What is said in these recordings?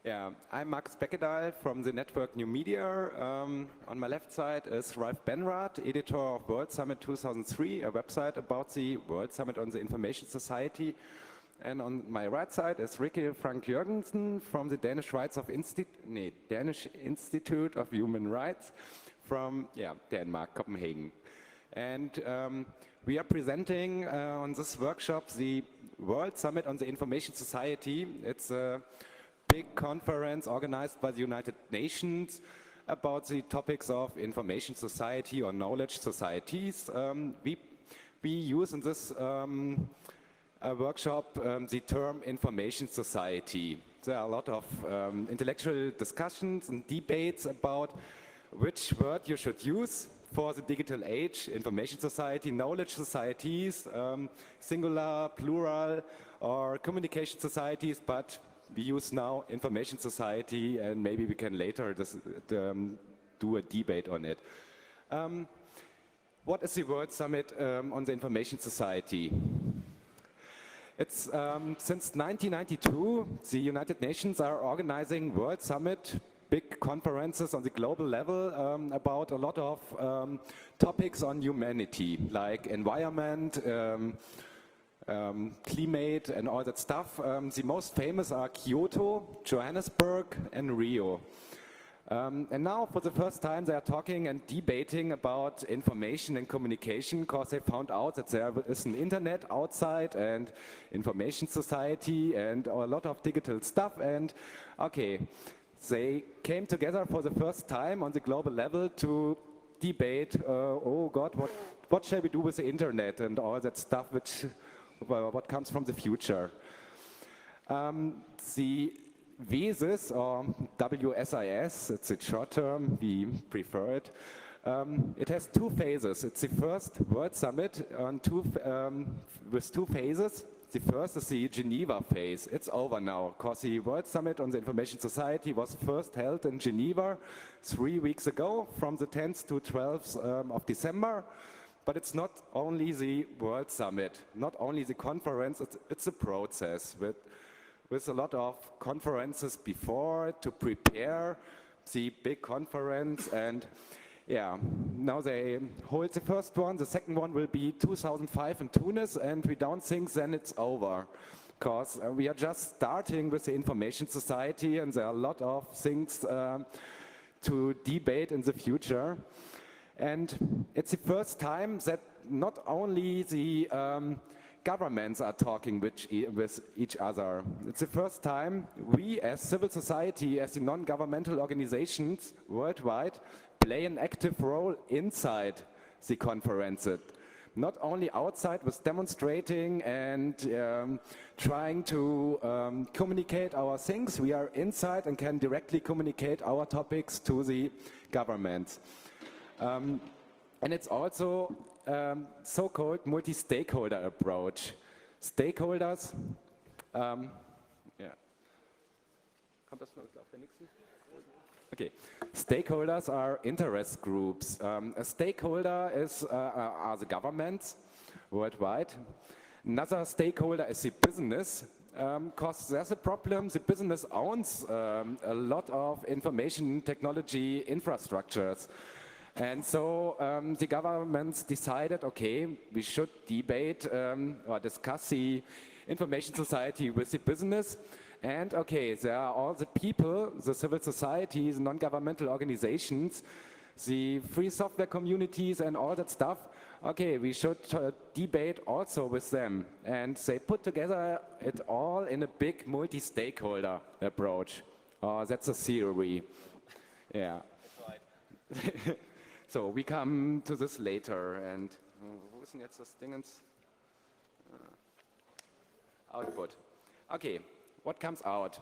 Yeah, I'm Markus Beckedahl from the network New Media. On my left side is Ralph Benrath, editor of World Summit 2003, a website about the World Summit on the Information Society. And on my right side is Rikke Frank Jørgensen from the Danish Danish Institute of Human Rights from Denmark, Copenhagen. And we are presenting on this workshop the World Summit on the Information Society. It's a big conference organized by the United Nations about the topics of information society or knowledge societies. We use in this workshop the term information society. There are a lot of intellectual discussions and debates about which word you should use for the digital age: information society, knowledge societies, singular, plural, or communication societies, but we use now information society, and maybe we can later do a debate on it. What is the World Summit on the Information Society? It's since 1992, the United Nations are organizing World Summit, big conferences on the global level about a lot of topics on humanity, like environment, climate and all that stuff. The most famous are Kyoto, Johannesburg and Rio. And now for the first time they are talking and debating about information and communication, because they found out that there is an internet outside and information society and a lot of digital stuff. And okay, they came together for the first time on the global level to debate, oh God, what shall we do with the internet and all that stuff, what comes from the future. The WSIS, or WSIS, it's a short term, we prefer it. It has two phases. It's the first World Summit with two phases. The first is the Geneva phase. It's over now, because the World Summit on the Information Society was first held in Geneva 3 weeks ago, from the 10th to 12th of December. But it's not only the World Summit, not only the conference, it's a process with a lot of conferences before to prepare the big conference. And yeah, now they hold the first one. The second one will be 2005 in Tunis, and we don't think then it's over, because we are just starting with the information society, and there are a lot of things to debate in the future. And it's the first time that not only the governments are talking with each other. It's the first time we as civil society, as the non-governmental organizations worldwide, play an active role inside the conference. Not only outside with demonstrating and trying to communicate our things, we are inside and can directly communicate our topics to the governments. And it's also so-called multi-stakeholder approach. Stakeholders, Okay, stakeholders are interest groups. A stakeholder are the governments worldwide. Another stakeholder is the business, because there's a problem. The business owns a lot of information technology infrastructures. And so the governments decided, okay, we should debate or discuss the information society with the business. And okay, there are all the people, the civil societies, non-governmental organizations, the free software communities and all that stuff. Okay, we should debate also with them. And they put together it all in a big multi-stakeholder approach. That's a theory. Yeah. That's right. So we come to this later, and wo ist denn jetzt das Dingens? Output. Okay, what comes out?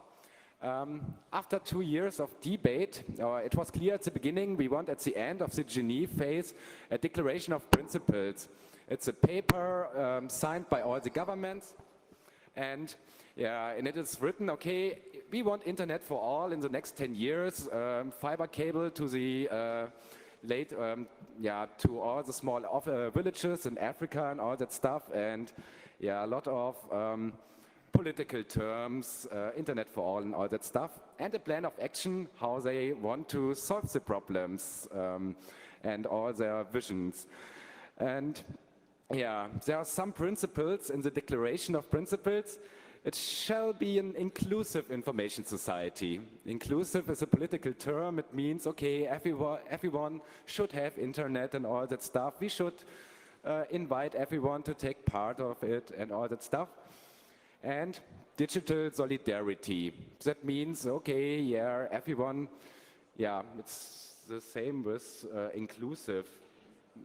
After 2 years of debate, it was clear at the beginning we want at the end of the Geneva phase a declaration of principles. It's a paper signed by all the governments, and in it is written, okay, we want internet for all in the next 10 years, fiber cable to the to all the small villages in Africa and all that stuff, and a lot of political terms, internet for all and all that stuff, and a plan of action, how they want to solve the problems and all their visions. And yeah, there are some principles in the Declaration of Principles. It shall be an inclusive information society. Inclusive is a political term. It means, okay, everyone should have internet and all that stuff. We should invite everyone to take part of it and all that stuff. And digital solidarity. That means, okay, yeah, everyone, yeah, it's the same with inclusive.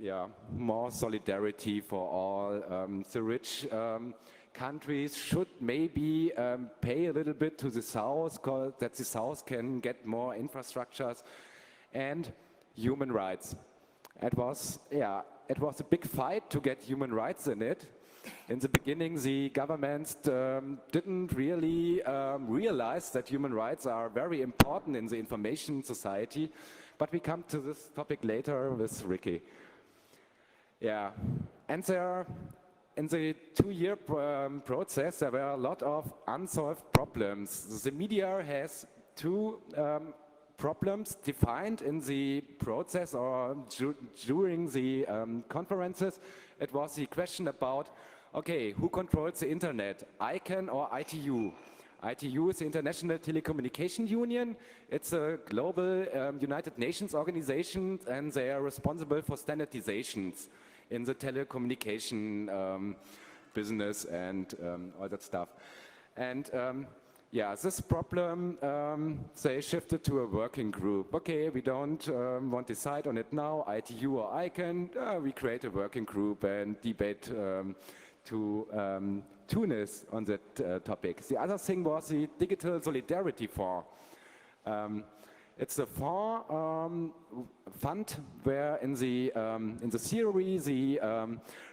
Yeah, more solidarity for all. The rich countries should maybe pay a little bit to the South, that the South can get more infrastructures, and human rights. It was a big fight to get human rights in it. In the beginning, the governments didn't really realize that human rights are very important in the information society, but we come to this topic later with Ricky. Yeah, and in the 2-year process, there were a lot of unsolved problems. The media has 2 problems defined in the process or during the conferences. It was the question about, okay, who controls the internet, ICANN or ITU? ITU is the International Telecommunication Union. It's a global United Nations organization, and they are responsible for standardizations in the telecommunication business and all that stuff. And yeah, this problem, they shifted to a working group. Okay, we don't want to decide on it now, ITU or ICANN. We create a working group and debate to Tunis on that topic. The other thing was the Digital Solidarity Fund. It's a fund where in the theory the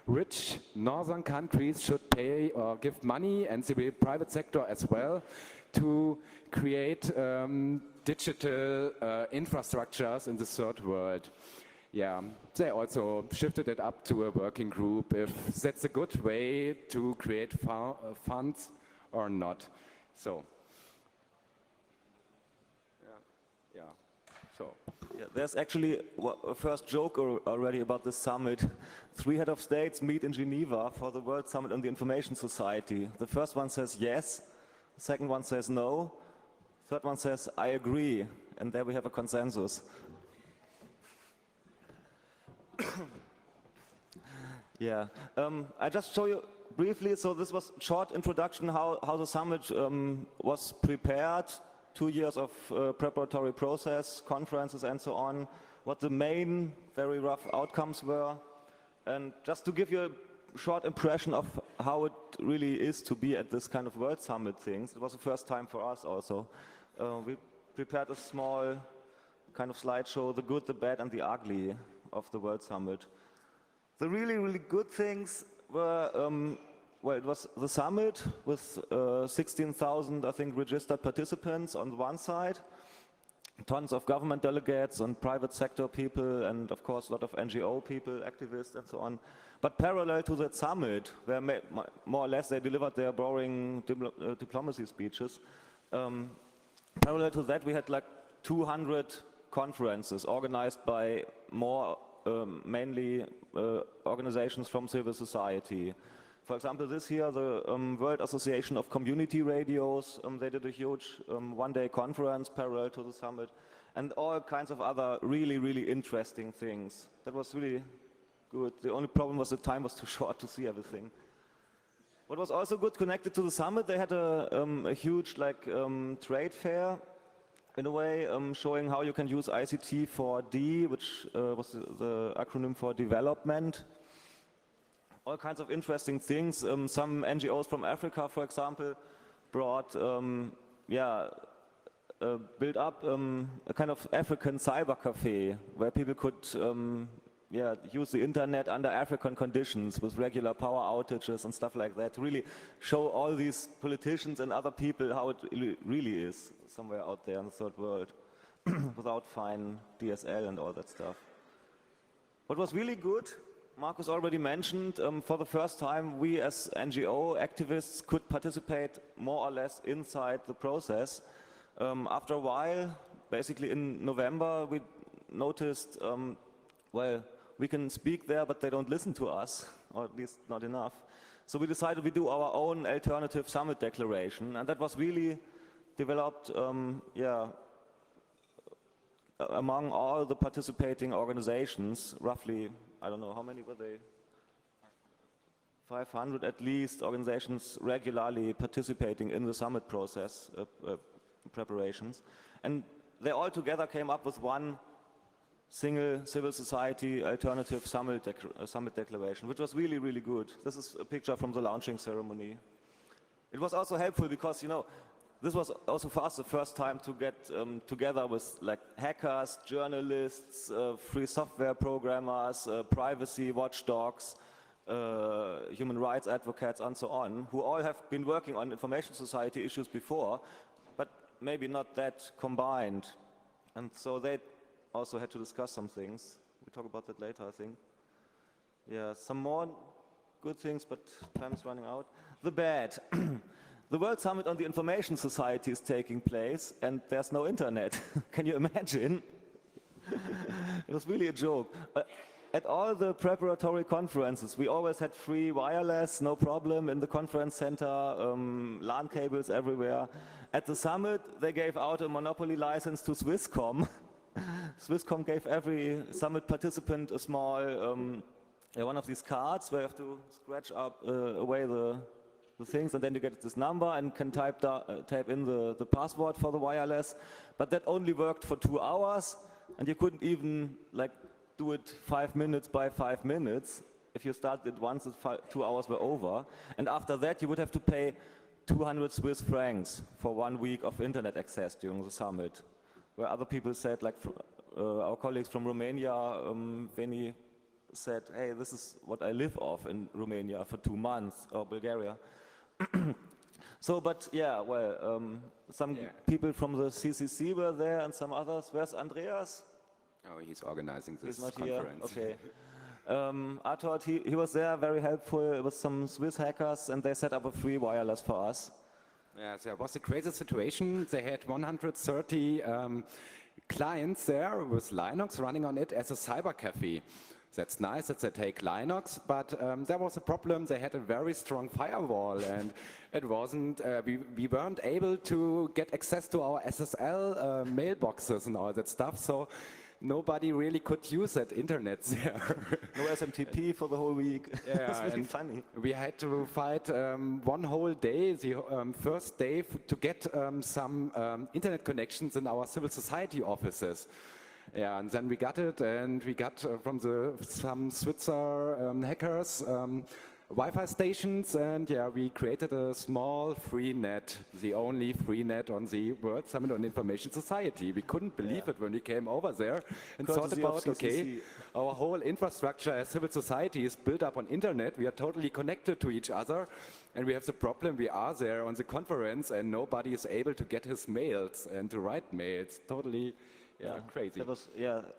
rich northern countries should pay or give money, and the private sector as well, to create digital infrastructures in the third world. Yeah, they also shifted it up to a working group, if that's a good way to create funds or not. So. Yeah, there's actually a first joke already about this summit. 3 heads of states meet in Geneva for the World Summit on the Information Society. The first one says yes, the second one says no, the third one says I agree, and there we have a consensus. Yeah, I just show you briefly, so this was a short introduction how the summit was prepared. 2 years of preparatory process, conferences and so on, what the main very rough outcomes were, and just to give you a short impression of how it really is to be at this kind of World Summit things. It was the first time for us also. We prepared a small kind of slideshow, the good, the bad and the ugly of the World Summit. The really, really good things were well, it was the summit with 16,000, I think, registered participants on one side, tons of government delegates and private sector people, and of course a lot of NGO people, activists and so on. But parallel to that summit, where more or less they delivered their boring diplomacy speeches, parallel to that we had like 200 conferences organized by more mainly organizations from civil society. For example, this year, the World Association of Community Radios, they did a huge one-day conference parallel to the summit, and all kinds of other really, really interesting things. That was really good. The only problem was the time was too short to see everything. What was also good connected to the summit, they had a huge trade fair, in a way, showing how you can use ICT for D, which was the acronym for development. All kinds of interesting things. Some NGOs from Africa, for example, brought, built up a kind of African cyber cafe where people could, use the internet under African conditions with regular power outages and stuff like that. To really show all these politicians and other people how it really is somewhere out there in the third world, without fine DSL and all that stuff. What was really good Markus already mentioned, for the first time, we as NGO activists could participate more or less inside the process. After a while, basically in November, we noticed, well, we can speak there, but they don't listen to us, or at least not enough. So we decided we do our own alternative summit declaration, and that was really developed, among all the participating organizations, roughly, I don't know, how many were they? 500 at least organizations regularly participating in the summit process preparations. And they all together came up with one single civil society alternative summit declaration, which was really, really good. This is a picture from the launching ceremony. It was also helpful because, you know, this was also for us the first time to get together with like hackers, journalists, free software programmers, privacy watchdogs, human rights advocates, and so on, who all have been working on information society issues before, but maybe not that combined. And so they also had to discuss some things. We'll talk about that later, I think. Yeah, some more good things, but time's running out. The bad. The World Summit on the Information Society is taking place, and there's no internet. Can you imagine? It was really a joke. At all the preparatory conferences, we always had free wireless, no problem, in the conference center, LAN cables everywhere. At the summit, they gave out a monopoly license to Swisscom. Swisscom gave every summit participant a small, one of these cards where you have to scratch up away the things, and then you get this number and can type in the password for the wireless. But that only worked for 2 hours, and you couldn't even like do it 5 minutes by 5 minutes. If you started it once, 2 hours were over. And after that, you would have to pay 200 Swiss francs for 1 week of internet access during the summit. Where other people said, like our colleagues from Romania, Veni said, hey, this is what I live off in Romania for 2 months, or Bulgaria. So, but yeah, well, some people from the CCC were there and some others. Where's Andreas? Oh, he's organizing this he's not conference. Here. Okay. Arthur, he was there, very helpful with some Swiss hackers, and they set up a free wireless for us. Yeah, there was a crazy situation. They had 130 clients there with Linux running on it as a cyber cafe. That's nice that they take Linux, but there was a problem. They had a very strong firewall, and it wasn't. We weren't able to get access to our SSL mailboxes and all that stuff. So nobody really could use that internet there. No SMTP for the whole week. Yeah, it's really funny. We had to fight one whole day, the first day, to get some internet connections in our civil society offices. Yeah, and then we got it, and we got from some Switzer hackers Wi-Fi stations, and yeah, we created a small free net, the only free net on the World Summit on Information Society. We couldn't believe it when we came over there and thought about, okay, our whole infrastructure as civil society is built up on internet. We are totally connected to each other, and we have the problem, we are there on the conference, and nobody is able to get his mails and to write mails. Totally. Yeah, crazy. That was,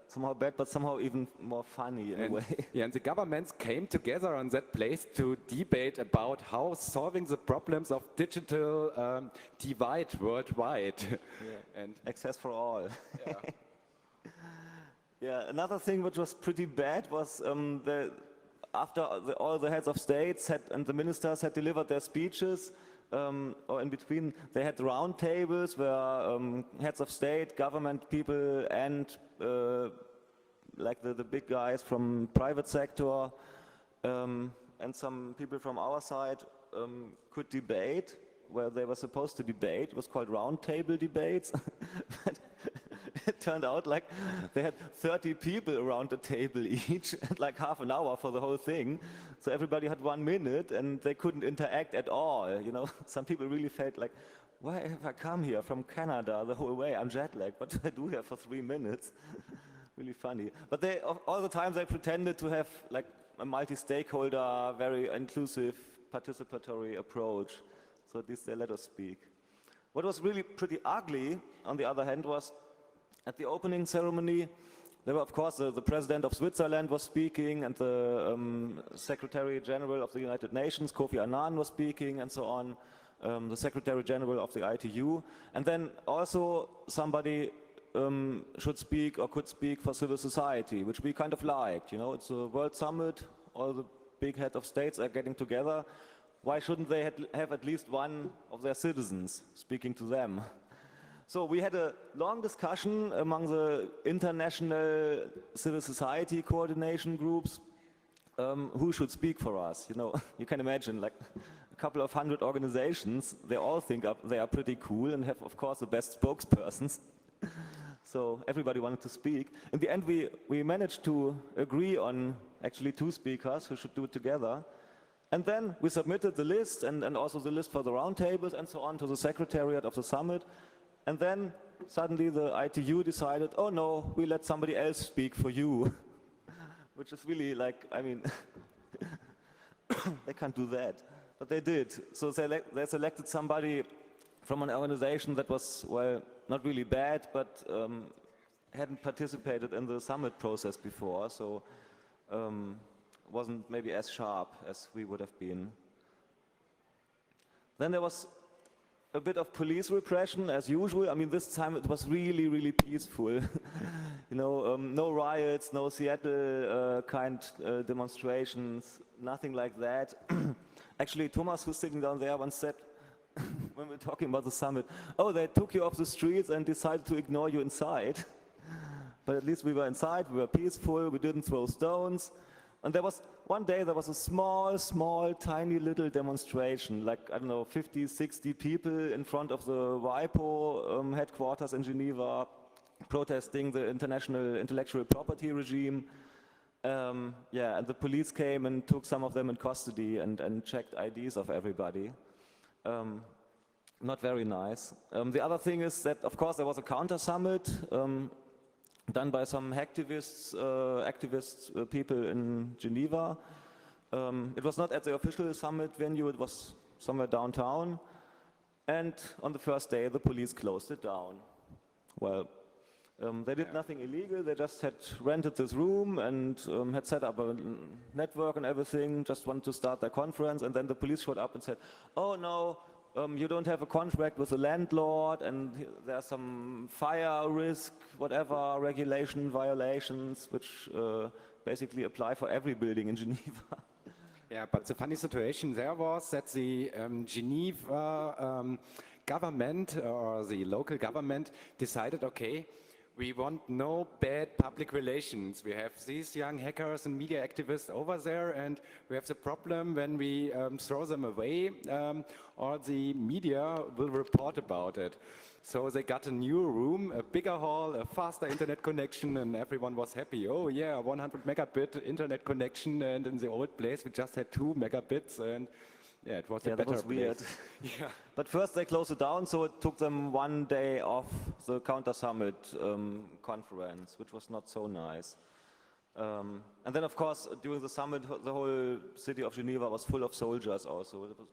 somehow bad, but somehow even more funny in a way. Yeah, and the governments came together on that place to debate about how solving the problems of digital divide worldwide. Yeah. And access for all. Yeah. Another thing which was pretty bad was after all the heads of states and the ministers had delivered their speeches, or in between, they had round tables where heads of state, government people, and like the big guys from private sector and some people from our side could debate where they were supposed to debate. It was called round table debates. But it turned out like they had 30 people around the table each, and like half an hour for the whole thing. So everybody had 1 minute, and they couldn't interact at all. You know, some people really felt like, why have I come here from Canada the whole way? I'm jet lagged. What do I do here for 3 minutes? Really funny. But they all the time they pretended to have like a multi-stakeholder, very inclusive, participatory approach. So at least they let us speak. What was really pretty ugly, on the other hand, was at the opening ceremony, There were, of course, the President of Switzerland was speaking, and the Secretary General of the United Nations, Kofi Annan, was speaking, and so on. The Secretary General of the ITU. And then also somebody should speak or could speak for civil society, which we kind of liked. You know, it's a World Summit, all the big heads of states are getting together. Why shouldn't they have at least one of their citizens speaking to them? So we had a long discussion among the international civil society coordination groups who should speak for us. You know, you can imagine, like a couple of hundred organizations, they all think they are pretty cool and have, of course, the best spokespersons. So everybody wanted to speak. In the end, we managed to agree on actually 2 speakers who should do it together. And then we submitted the list and also the list for the roundtables and so on to the secretariat of the summit. And then suddenly the ITU decided, oh no, we let somebody else speak for you. Which is really like, I mean, they can't do that. But they did. So they selected somebody from an organization that was, well, not really bad, but hadn't participated in the summit process before, so wasn't maybe as sharp as we would have been. Then there was a bit of police repression, as usual. I mean, this time it was really, really peaceful. You know, no riots, no Seattle kind demonstrations, nothing like that. Actually, Thomas, who's sitting down there, once said, when we were talking about the summit, oh, they took you off the streets and decided to ignore you inside. But at least we were inside, we were peaceful, we didn't throw stones. And there was, one day there was a small, tiny little demonstration, like, I don't know, 50, 60 people in front of the WIPO headquarters in Geneva, protesting the international intellectual property regime. Yeah, and the police came and took some of them in custody and checked IDs of everybody. Not very nice. The other thing is that, of course, there was a counter-summit done by some hacktivists, people in Geneva. It was not at the official summit venue, it was somewhere downtown. And on the first day, the police closed it down. Well, they did nothing illegal, they just had rented this room and had set up a network and everything, just wanted to start their conference, and then the police showed up and said, oh no, you don't have a contract with the landlord and there's some fire risk, whatever, regulation violations, which basically apply for every building in Geneva. Yeah, but the funny situation there was that the Geneva government or the local government decided, okay, we want no bad public relations. We have these young hackers and media activists over there, and we have the problem when we throw them away, or the media will report about it. So they got a new room, a bigger hall, a faster internet connection, and everyone was happy. Oh yeah, 100 megabit internet connection, and in the old place we just had 2 megabits, and yeah, it was a better that was place. weird. Yeah. But first they closed it down, so it took them 1 day off the Counter Summit conference, which was not so nice. And then, of course, during the summit, the whole city of Geneva was full of soldiers also. It was,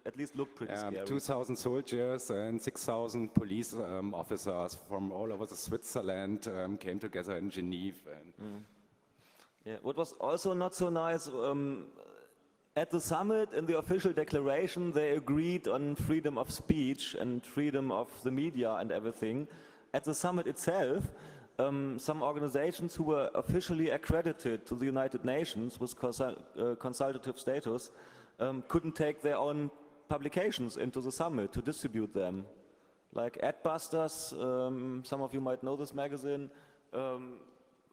at least looked pretty scary. 2,000 soldiers and 6,000 police officers from all over Switzerland came together in Geneva. And yeah, what was also not so nice, at the summit, in the official declaration, they agreed on freedom of speech and freedom of the media and everything. At the summit itself, some organizations who were officially accredited to the United Nations with consultative status couldn't take their own publications into the summit to distribute them. Like Adbusters, some of you might know this magazine,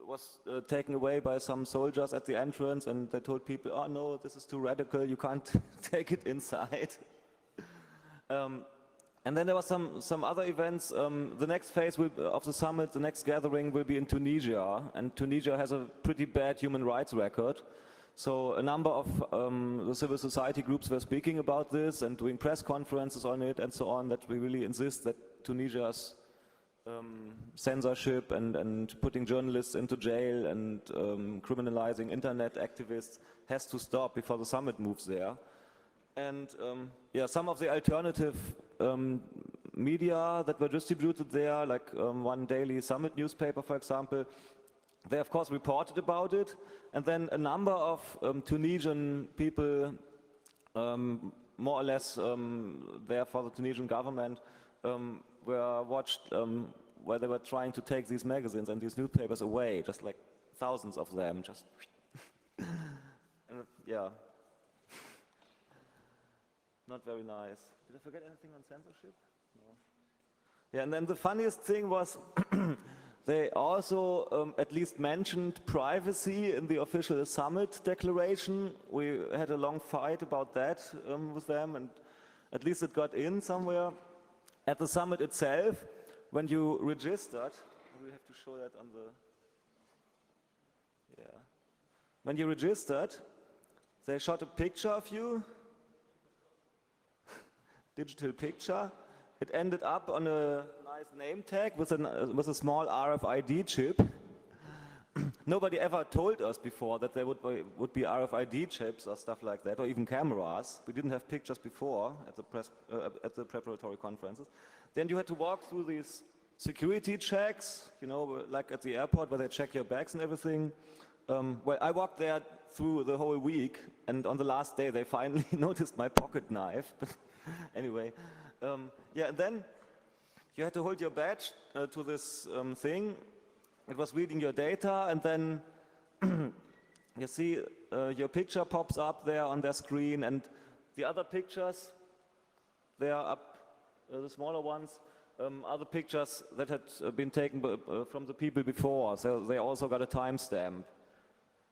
was taken away by some soldiers at the entrance, and they told people, oh no, this is too radical, you can't take it inside. And then there was some other events. The next phase of the summit, the next gathering will be in Tunisia, and Tunisia has a pretty bad human rights record. So a number of the civil society groups were speaking about this and doing press conferences on it and so on, that we really insist that Tunisia's censorship and putting journalists into jail and criminalizing internet activists has to stop before the summit moves there. And yeah, some of the alternative media that were distributed there, like one daily summit newspaper, for example, they of course reported about it, and then a number of Tunisian people, more or less there for the Tunisian government, were watched where they were trying to take these magazines and these newspapers away, just like thousands of them, just yeah. Not very nice. Did I forget anything on censorship? No. Yeah, and then the funniest thing was they also at least mentioned privacy in the official summit declaration. We had a long fight about that with them, and at least it got in somewhere. At the summit itself, when you registered, we have to show that on the, yeah. When you registered, they shot a picture of you, digital picture. It ended up on a nice name tag with a small RFID chip. Nobody ever told us before that there would be RFID chips or stuff like that, or even cameras. We didn't have pictures before at the preparatory conferences. Then you had to walk through these security checks, you know, like at the airport where they check your bags and everything. Well, I walked there through the whole week, and on the last day they finally noticed my pocket knife. Anyway, yeah, and then you had to hold your badge to this thing. It was reading your data, and then you see your picture pops up there on their screen, and the other pictures, they are up, the smaller ones, are the pictures that had been taken from the people before, so they also got a timestamp.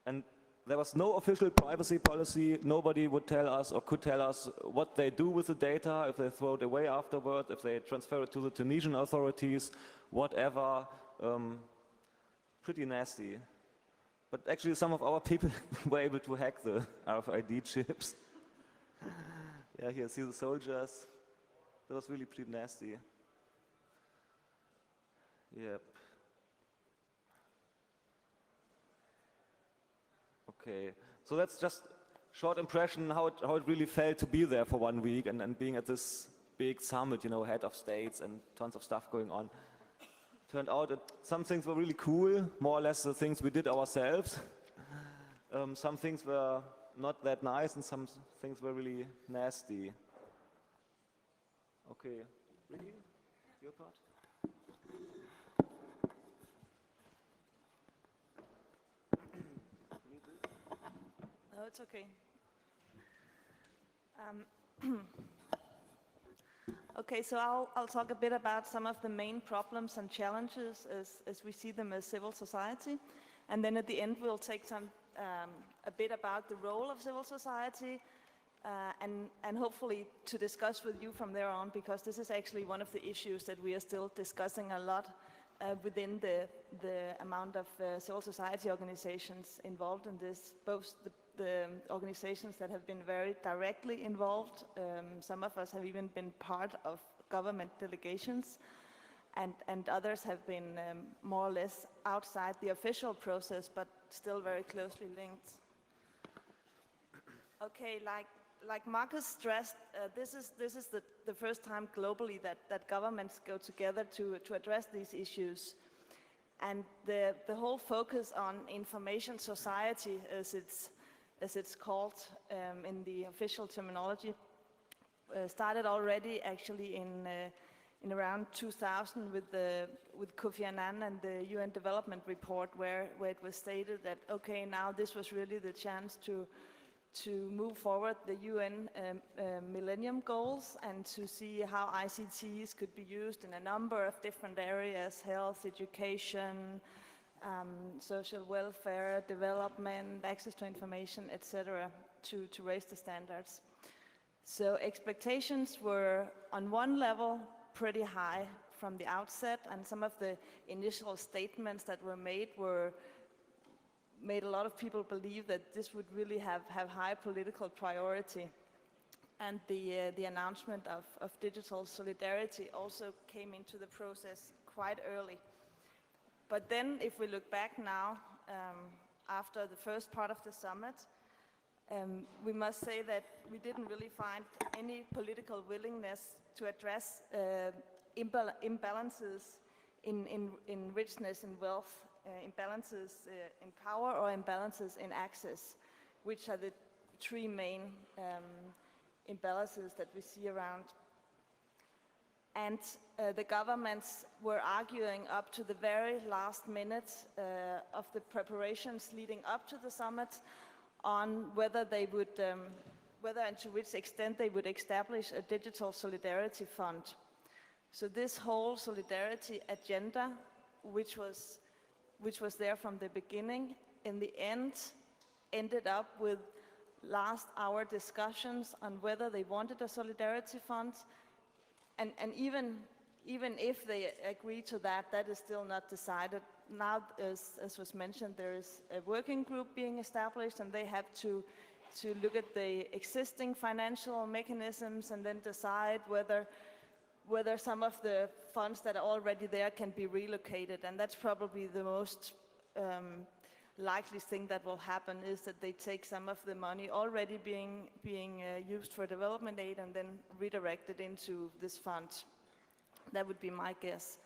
And there was no official privacy policy. Nobody would tell us or could tell us what they do with the data, if they throw it away afterward, if they transfer it to the Tunisian authorities, whatever. Pretty nasty. But actually some of our people were able to hack the RFID chips. Yeah, here, see the soldiers. That was really pretty nasty. Yep. Okay, so that's just short impression how it really felt to be there for 1 week and being at this big summit, you know, head of states and tons of stuff going on. Turned out that some things were really cool, more or less the things we did ourselves. Some things were not that nice and some things were really nasty. Okay, Ricky, your part? No, it's okay. Okay, so I'll talk a bit about some of the main problems and challenges as we see them as civil society, and then at the end we'll take a bit about the role of civil society, and hopefully to discuss with you from there on, because this is actually one of the issues that we are still discussing a lot within the amount of civil society organizations involved in this, both the organizations that have been very directly involved. Some of us have even been part of government delegations, and others have been more or less outside the official process, but still very closely linked. Okay, like Marcus stressed, this is the first time globally that governments go together to address these issues. And the whole focus on information society, as it's called in the official terminology, started already actually in around 2000 with Kofi Annan and the UN Development Report, where it was stated that, okay, now this was really the chance to move forward the UN Millennium Goals and to see how ICTs could be used in a number of different areas: health, education, social welfare, development, access to information, etc., to raise the standards. So expectations were, on one level, pretty high from the outset, and some of the initial statements that were made a lot of people believe that this would really have high political priority. And the announcement of digital solidarity also came into the process quite early. But then, if we look back now, after the first part of the summit, we must say that we didn't really find any political willingness to address imbalances in richness and wealth imbalances in power or imbalances in access, which are the three main imbalances that we see around. And the governments were arguing up to the very last minute of the preparations leading up to the summit on whether they would, whether and to which extent they would establish a digital solidarity fund. So this whole solidarity agenda, which was there from the beginning, in the end ended up with last hour discussions on whether they wanted a solidarity fund. And even if they agree to that, that is still not decided. Now, as was mentioned, there is a working group being established, and they have to look at the existing financial mechanisms and then decide whether some of the funds that are already there can be relocated. And that's probably the most likely thing that will happen, is that they take some of the money already being used for development aid and then redirect it into this fund. That would be my guess.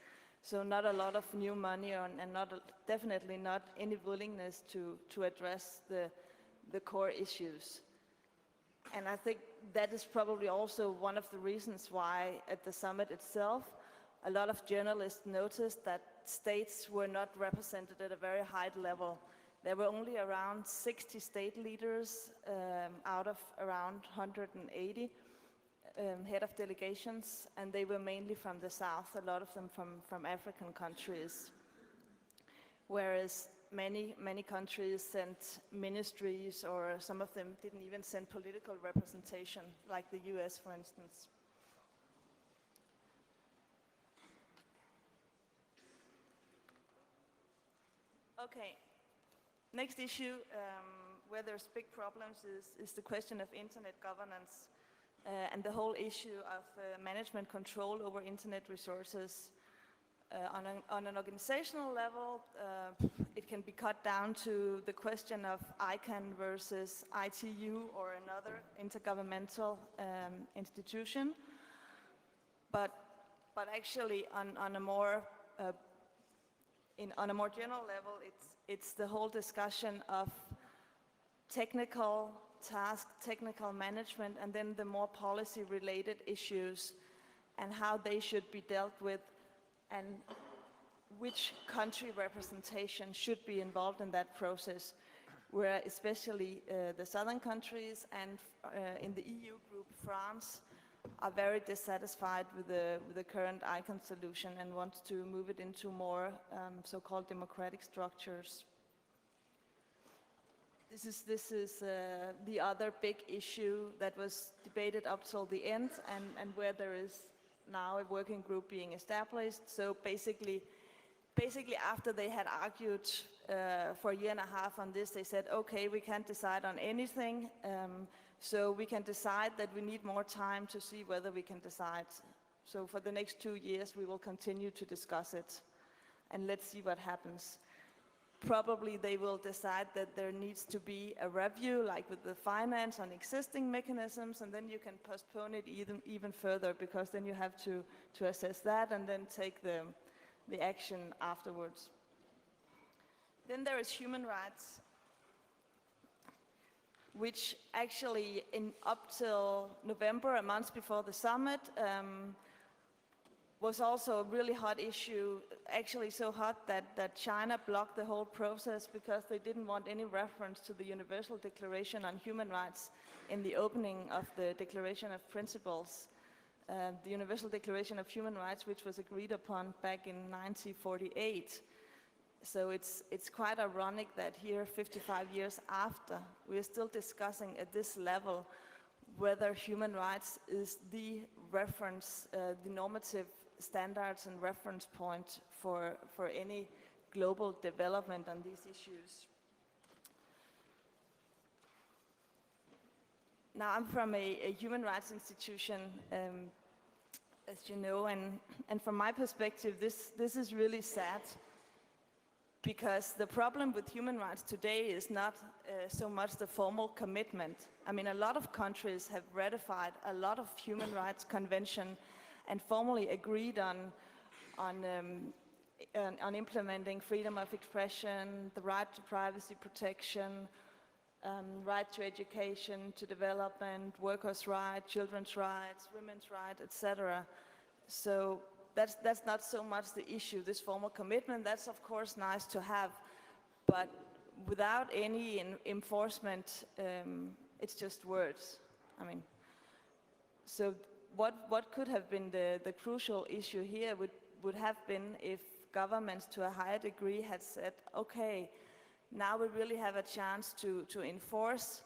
So not a lot of new money and definitely not any willingness to address the core issues. And I think that is probably also one of the reasons why at the summit itself, a lot of journalists noticed that states were not represented at a very high level. There were only around 60 state leaders out of around 180 head of delegations, and they were mainly from the south, a lot of them from African countries. Whereas many countries sent ministries, or some of them didn't even send political representation, like the US, for instance. Okay. Next issue where there's big problems is the question of internet governance and the whole issue of management control over internet resources. On an organizational level, it can be cut down to the question of ICANN versus ITU or another intergovernmental institution. But actually, on a more general level, it's the whole discussion of technical task, technical management, and then the more policy-related issues and how they should be dealt with, and which country representation should be involved in that process, where especially the southern countries and in the EU group, France, are very dissatisfied with the current ICANN solution and want to move it into more so-called democratic structures. This is the other big issue that was debated up till the end, and where there is now a working group being established. So basically after they had argued for a year and a half on this, they said, okay, we can't decide on anything, so we can decide that we need more time to see whether we can decide. So for the next 2 years, we will continue to discuss it, and let's see what happens. Probably they will decide that there needs to be a review, like with the finance on existing mechanisms, and then you can postpone it even further, because then you have to assess that and then take the action afterwards. Then there is human rights, which actually up till November, a month before the summit, was also a really hot issue, actually so hot that China blocked the whole process because they didn't want any reference to the Universal Declaration on Human Rights in the opening of the Declaration of Principles, the Universal Declaration of Human Rights, which was agreed upon back in 1948. So it's quite ironic that here, 55 years after, we're still discussing at this level whether human rights is the reference, the normative standards and reference point for any global development on these issues. Now, I'm from a human rights institution, as you know, and from my perspective, this is really sad, because the problem with human rights today is not so much the formal commitment. I mean, a lot of countries have ratified a lot of human rights convention and formally agreed on on implementing freedom of expression, the right to privacy protection, right to education, to development, workers' rights, children's rights, women's rights, etc. So that's not so much the issue, this formal commitment. That's of course nice to have, but without any enforcement, it's just words. I mean, so what could have been the crucial issue here would have been if governments to a higher degree had said, okay, now we really have a chance to enforce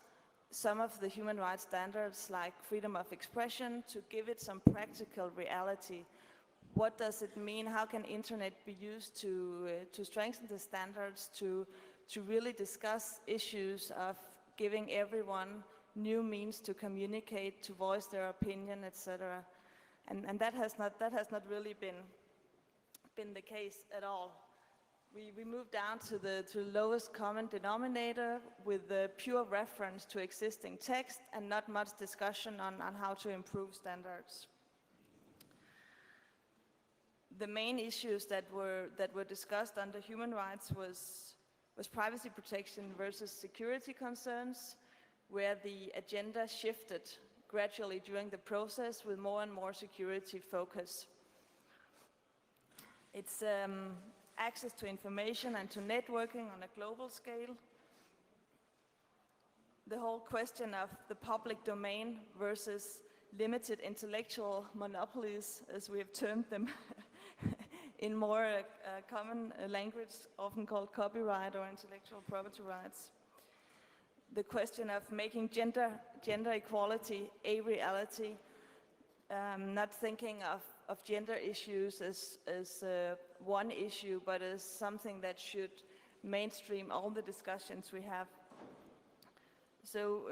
some of the human rights standards like freedom of expression, to give it some practical reality. What does it mean? How can internet be used to strengthen the standards, to really discuss issues of giving everyone new means to communicate, to voice their opinion, etc. And that has not really been the case at all. We moved down to the lowest common denominator with the pure reference to existing text and not much discussion on how to improve standards. The main issues that were discussed under human rights was privacy protection versus security concerns, where the agenda shifted gradually during the process with more and more security focus. It's access to information and to networking on a global scale. The whole question of the public domain versus limited intellectual monopolies, as we have termed them in more common language, often called copyright or intellectual property rights. The question of making gender equality a reality, not thinking of gender issues as one issue, but as something that should mainstream all the discussions we have. So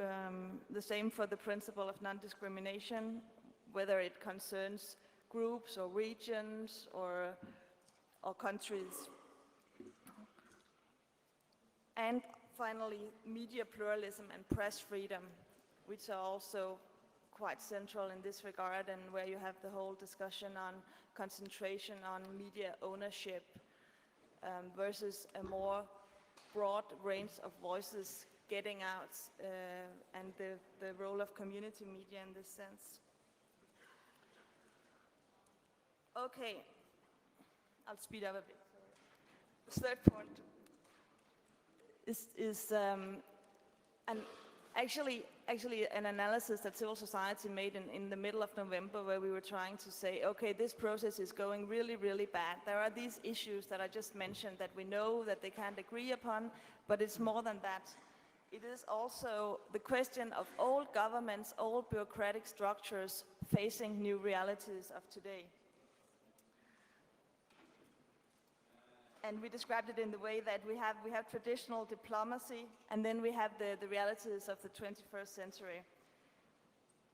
the same for the principle of non-discrimination, whether it concerns groups or regions or countries. And finally, media pluralism and press freedom, which are also quite central in this regard, and where you have the whole discussion on concentration on media ownership versus a more broad range of voices getting out, and the role of community media in this sense. Okay, I'll speed up a bit. The third point is actually an analysis that civil society made in the middle of November, where we were trying to say, okay, this process is going really, really bad. There are these issues that I just mentioned that we know that they can't agree upon, but it's more than that. It is also the question of old governments, old bureaucratic structures facing new realities of today. And we described it in the way that we have traditional diplomacy, and then we have the realities of the 21st century,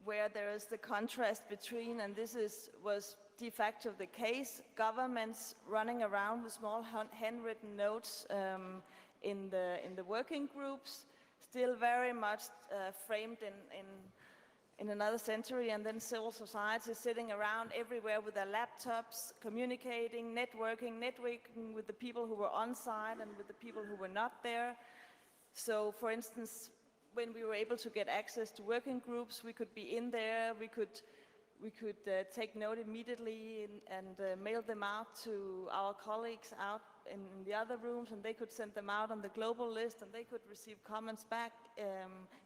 where there is the contrast between, and this was de facto the case, governments running around with small handwritten notes in the working groups, still very much framed in another century, and then civil society sitting around everywhere with their laptops, communicating, networking with the people who were on site and with the people who were not there. So, for instance, when we were able to get access to working groups, we could be in there, we could take note immediately and mail them out to our colleagues out in the other rooms, and they could send them out on the global list, and they could receive comments back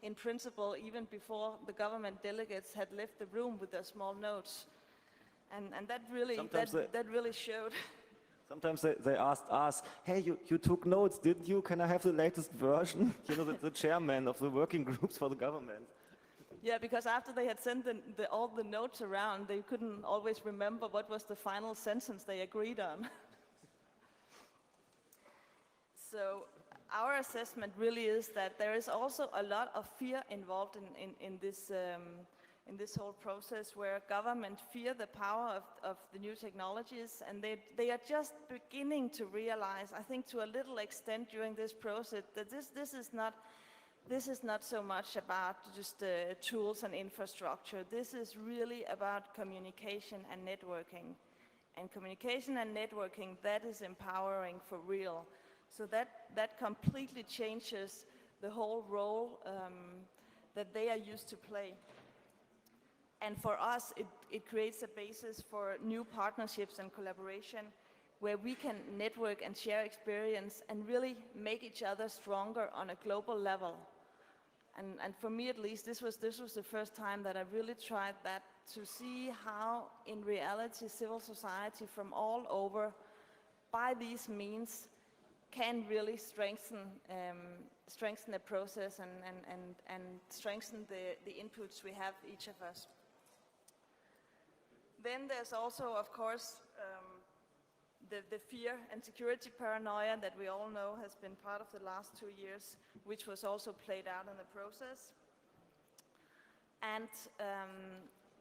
in principle even before the government delegates had left the room with their small notes. And that really showed. Sometimes they asked us, hey, you took notes, didn't you? Can I have the latest version? You know, the chairman of the working groups for the government. Yeah, because after they had sent all the notes around, they couldn't always remember what was the final sentence they agreed on. So our assessment really is that there is also a lot of fear involved in this whole process, where government fear the power of the new technologies, and they are just beginning to realize, I think to a little extent during this process, that this is not so much about just tools and infrastructure. This is really about communication and networking. And communication and networking, that is empowering for real. So that completely changes the whole role that they are used to play. And for us, it creates a basis for new partnerships and collaboration where we can network and share experience and really make each other stronger on a global level. And for me at least, this was the first time that I really tried that, to see how in reality civil society from all over, by these means, can really strengthen the process and strengthen the inputs we have, each of us. Then there's also, of course, the fear and security paranoia that we all know has been part of the last 2 years, which was also played out in the process. And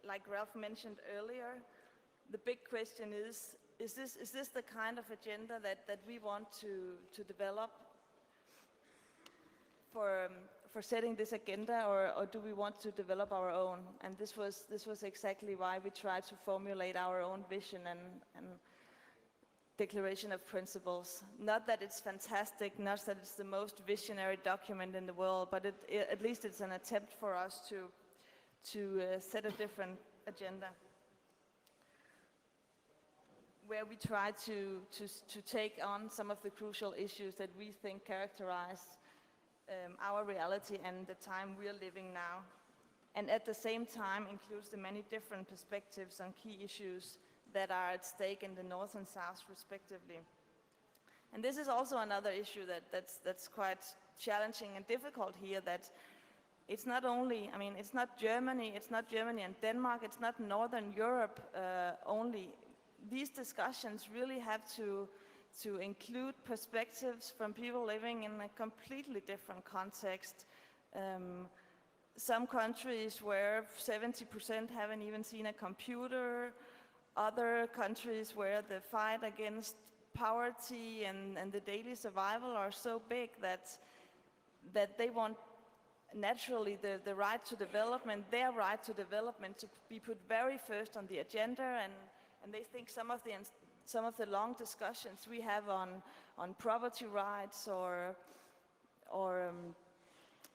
like Ralph mentioned earlier, the big question is this the kind of agenda that we want to develop for setting this agenda, or do we want to develop our own? And this was exactly why we tried to formulate our own vision and declaration of principles. Not that it's fantastic, not that it's the most visionary document in the world, but at least it's an attempt for us to set a different agenda, where we try to take on some of the crucial issues that we think characterize our reality and the time we are living now, and at the same time includes the many different perspectives on key issues that are at stake in the North and South respectively. And this is also another issue that's quite challenging and difficult here, that it's not only, I mean, it's not Germany and Denmark, it's not Northern Europe only. These discussions really have to include perspectives from people living in a completely different context. Some countries where 70% haven't even seen a computer, other countries where the fight against poverty and the daily survival are so big that they want naturally the right to development, their right to development, to be put very first on the agenda, and they think some of the long discussions we have on property rights or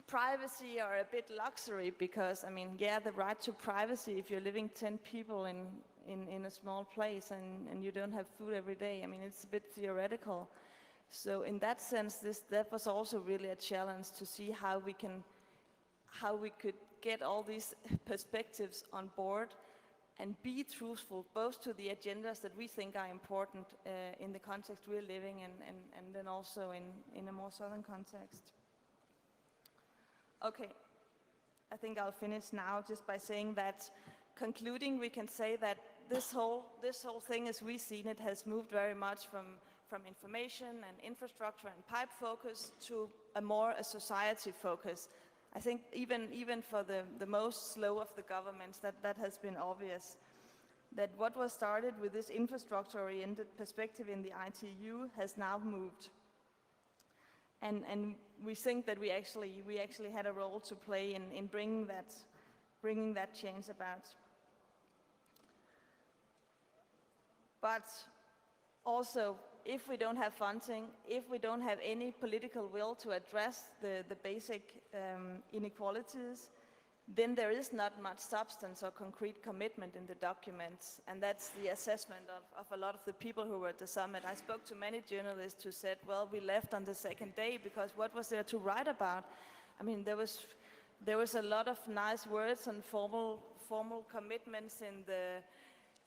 privacy are a bit luxury, because, I mean, yeah, the right to privacy, if you're living 10 people in a small place and you don't have food every day, I mean, it's a bit theoretical. So in that sense, that was also really a challenge, to see how we could get all these perspectives on board and be truthful both to the agendas that we think are important in the context we're living in, and then also in a more southern context. Okay, I think I'll finish now just by saying that, concluding, we can say that this whole thing, as we've seen it, has moved very much from information and infrastructure and pipe focus to a society focus. I think even for the most slow of the governments, that has been obvious. That what was started with this infrastructure-oriented perspective in the ITU has now moved. And we think that we actually had a role to play in bringing that change about. But also, if we don't have funding, if we don't have any political will to address the basic inequalities, then there is not much substance or concrete commitment in the documents. And that's the assessment of a lot of the people who were at the summit. I spoke to many journalists who said, well, we left on the second day because what was there to write about? I mean, there was a lot of nice words and formal commitments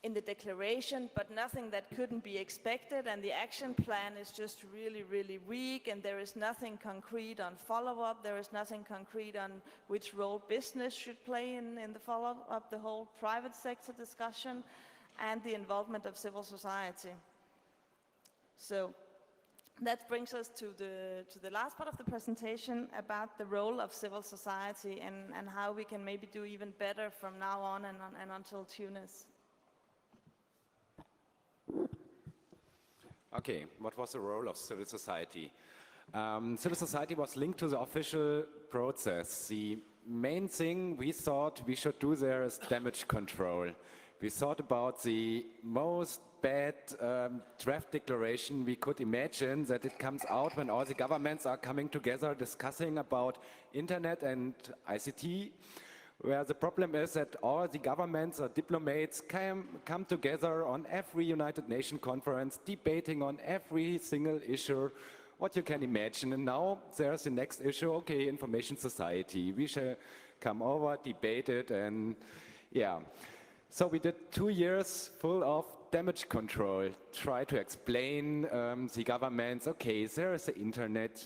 in the declaration, but nothing that couldn't be expected, and the action plan is just really, really weak, and there is nothing concrete on follow-up, there is nothing concrete on which role business should play in the follow-up, the whole private sector discussion, and the involvement of civil society. So that brings us to the last part of the presentation about the role of civil society and how we can maybe do even better from now on and until Tunis. Okay, what was the role of civil society? Civil society was linked to the official process. The main thing we thought we should do there is damage control. We thought about the most bad draft declaration we could imagine, that it comes out when all the governments are coming together discussing about internet and ICT, where the problem is that all the governments or diplomats come together on every United Nations conference, debating on every single issue, what you can imagine. And now there's the next issue, okay, information society. We shall come over, debate it, and yeah. So we did 2 years full of damage control, try to explain the governments, okay, there is the internet,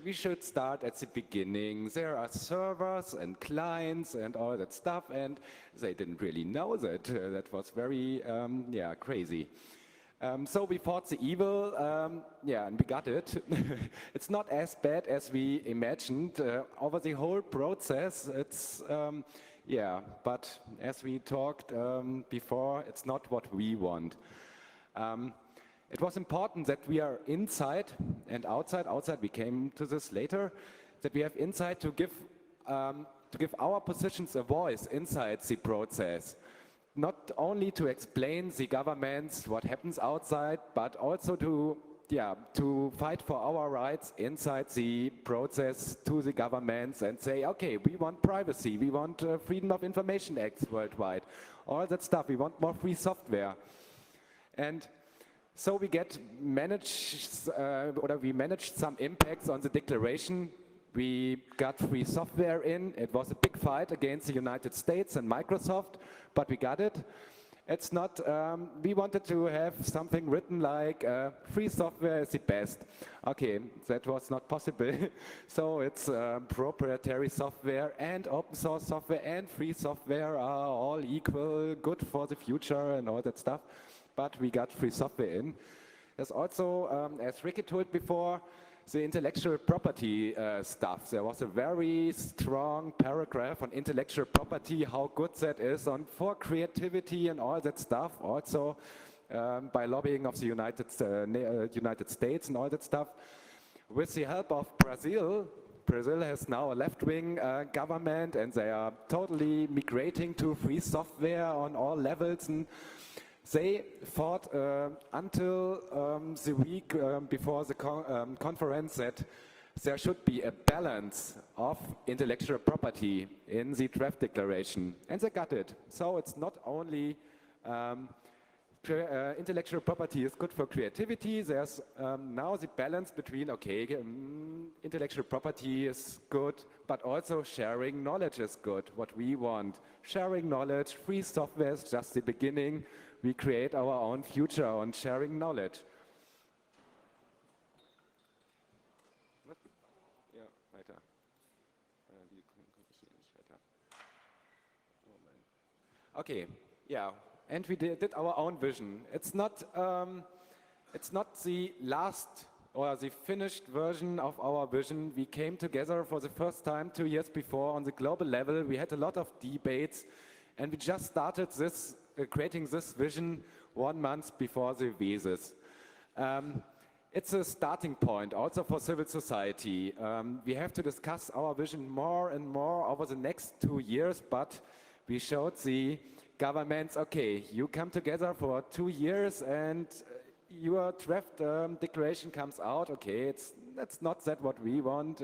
we should start at the beginning. There are servers and clients and all that stuff, and they didn't really know that. That was very, crazy. So we fought the evil, and we got it. It's not as bad as we imagined. Over the whole process, it's, but as we talked before, it's not what we want. It was important that we are inside and outside. Outside, we came to this later, that we have inside to give our positions a voice inside the process. Not only to explain the governments what happens outside, but also to fight for our rights inside the process to the governments and say, okay, we want privacy, we want Freedom of Information Acts worldwide, all that stuff. We want more free software. And so we managed some impacts on the declaration. We got free software in. It was a big fight against the United States and Microsoft, but we got it. It's not, we wanted to have something written like free software is the best. Okay, that was not possible. So it's proprietary software and open source software and free software are all equal, good for the future and all that stuff. But we got free software in. There's also, as Ricky told before, the intellectual property stuff. There was a very strong paragraph on intellectual property, how good that is for creativity and all that stuff. Also by lobbying of the United States and all that stuff. With the help of Brazil has now a left-wing government and they are totally migrating to free software on all levels. And they fought until the week before the conference that there should be a balance of intellectual property in the draft declaration. And they got it. So it's not only intellectual property is good for creativity. There's now the balance between, okay, intellectual property is good, but also sharing knowledge is good, what we want. Sharing knowledge, free software is just the beginning. We create our own future on sharing knowledge. Okay, yeah, and we did our own vision. It's not the last or the finished version of our vision. We came together for the first time 2 years before on the global level. We had a lot of debates, and we just started this creating this vision 1 month before the WSIS. It's a starting point also for civil society. We have to discuss our vision more and more over the next 2 years, but we showed the governments, okay, you come together for 2 years and your draft declaration comes out, okay, that's not that what we want,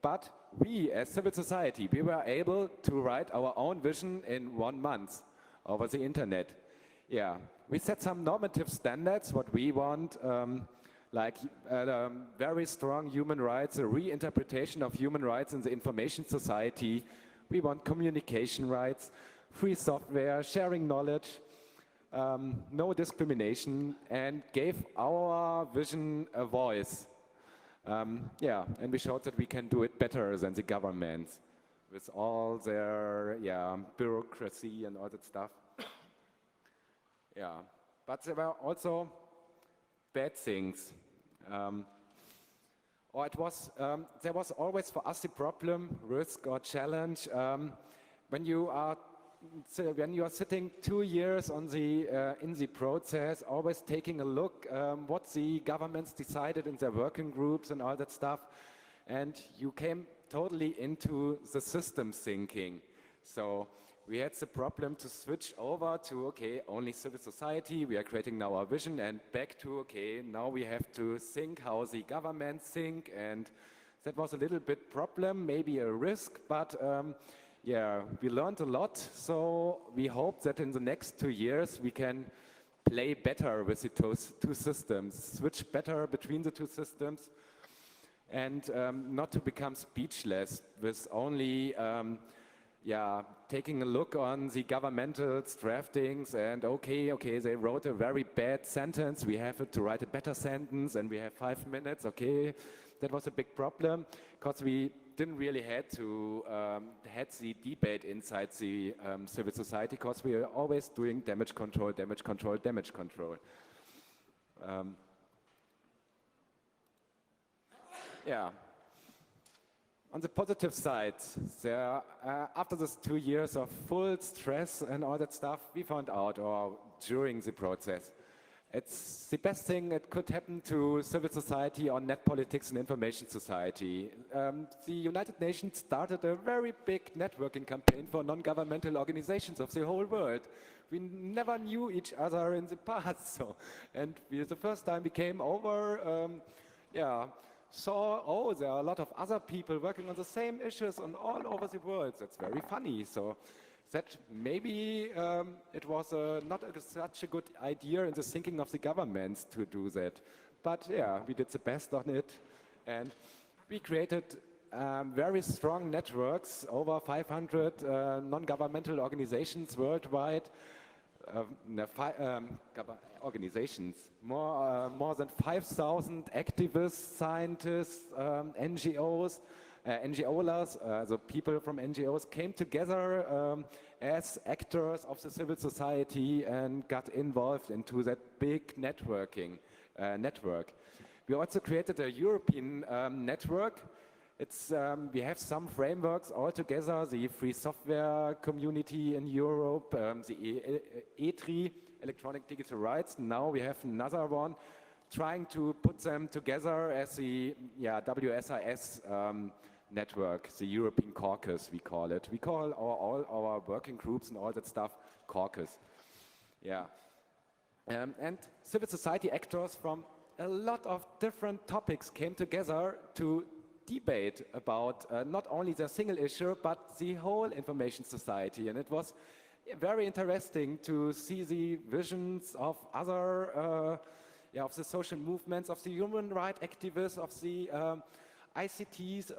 but we as civil society, we were able to write our own vision in 1 month. Over the internet. Yeah, we set some normative standards, what we want, like very strong human rights, a reinterpretation of human rights in the information society. We want communication rights, free software, sharing knowledge, no discrimination, and gave our vision a voice. And we showed that we can do it better than the governments. With all their bureaucracy and all that stuff. But there were also bad things. There was always for us the problem, risk or challenge, when you are sitting 2 years on in the process, always taking a look what the governments decided in their working groups and all that stuff, and you came totally into the system thinking. So we had the problem to switch over to, okay, only civil society, we are creating now our vision, and back to, okay, now we have to think how the government think, and that was a little bit problem, maybe a risk, but yeah, we learned a lot, so we hope that in the next 2 years we can play better with the two systems, switch better between the two systems, and not to become speechless with only yeah, taking a look on the governmental draftings and okay, they wrote a very bad sentence, we have to write a better sentence and we have 5 minutes, okay. That was a big problem because we didn't really had to had the debate inside the civil society because we are always doing damage control, damage control, damage control. Yeah. On the positive side, there, after these 2 years of full stress and all that stuff, we found out, or during the process, it's the best thing that could happen to civil society or net politics and information society. The United Nations started a very big networking campaign for non-governmental organizations of the whole world. We never knew each other in the past, so, and the first time we came over, yeah, saw, oh, there are a lot of other people working on the same issues on all over the world. That's very funny. So that maybe it was not such a good idea in the thinking of the governments to do that. But yeah, we did the best on it. And we created very strong networks, over 500 non-governmental organizations worldwide. Organizations, more than 5,000 activists, scientists, NGOs, NGOlers, so people from NGOs came together as actors of the civil society and got involved into that big networking network. We also created a European network. It's, we have some frameworks all together, the free software community in Europe, the E3, Electronic Digital Rights. Now we have another one, trying to put them together as the WSIS network, the European caucus, we call it. We call all our working groups and all that stuff caucus. Yeah. And civil society actors from a lot of different topics came together to debate about not only the single issue, but the whole information society. And it was very interesting to see the visions of other, of the social movements, of the human rights activists, of the ICTs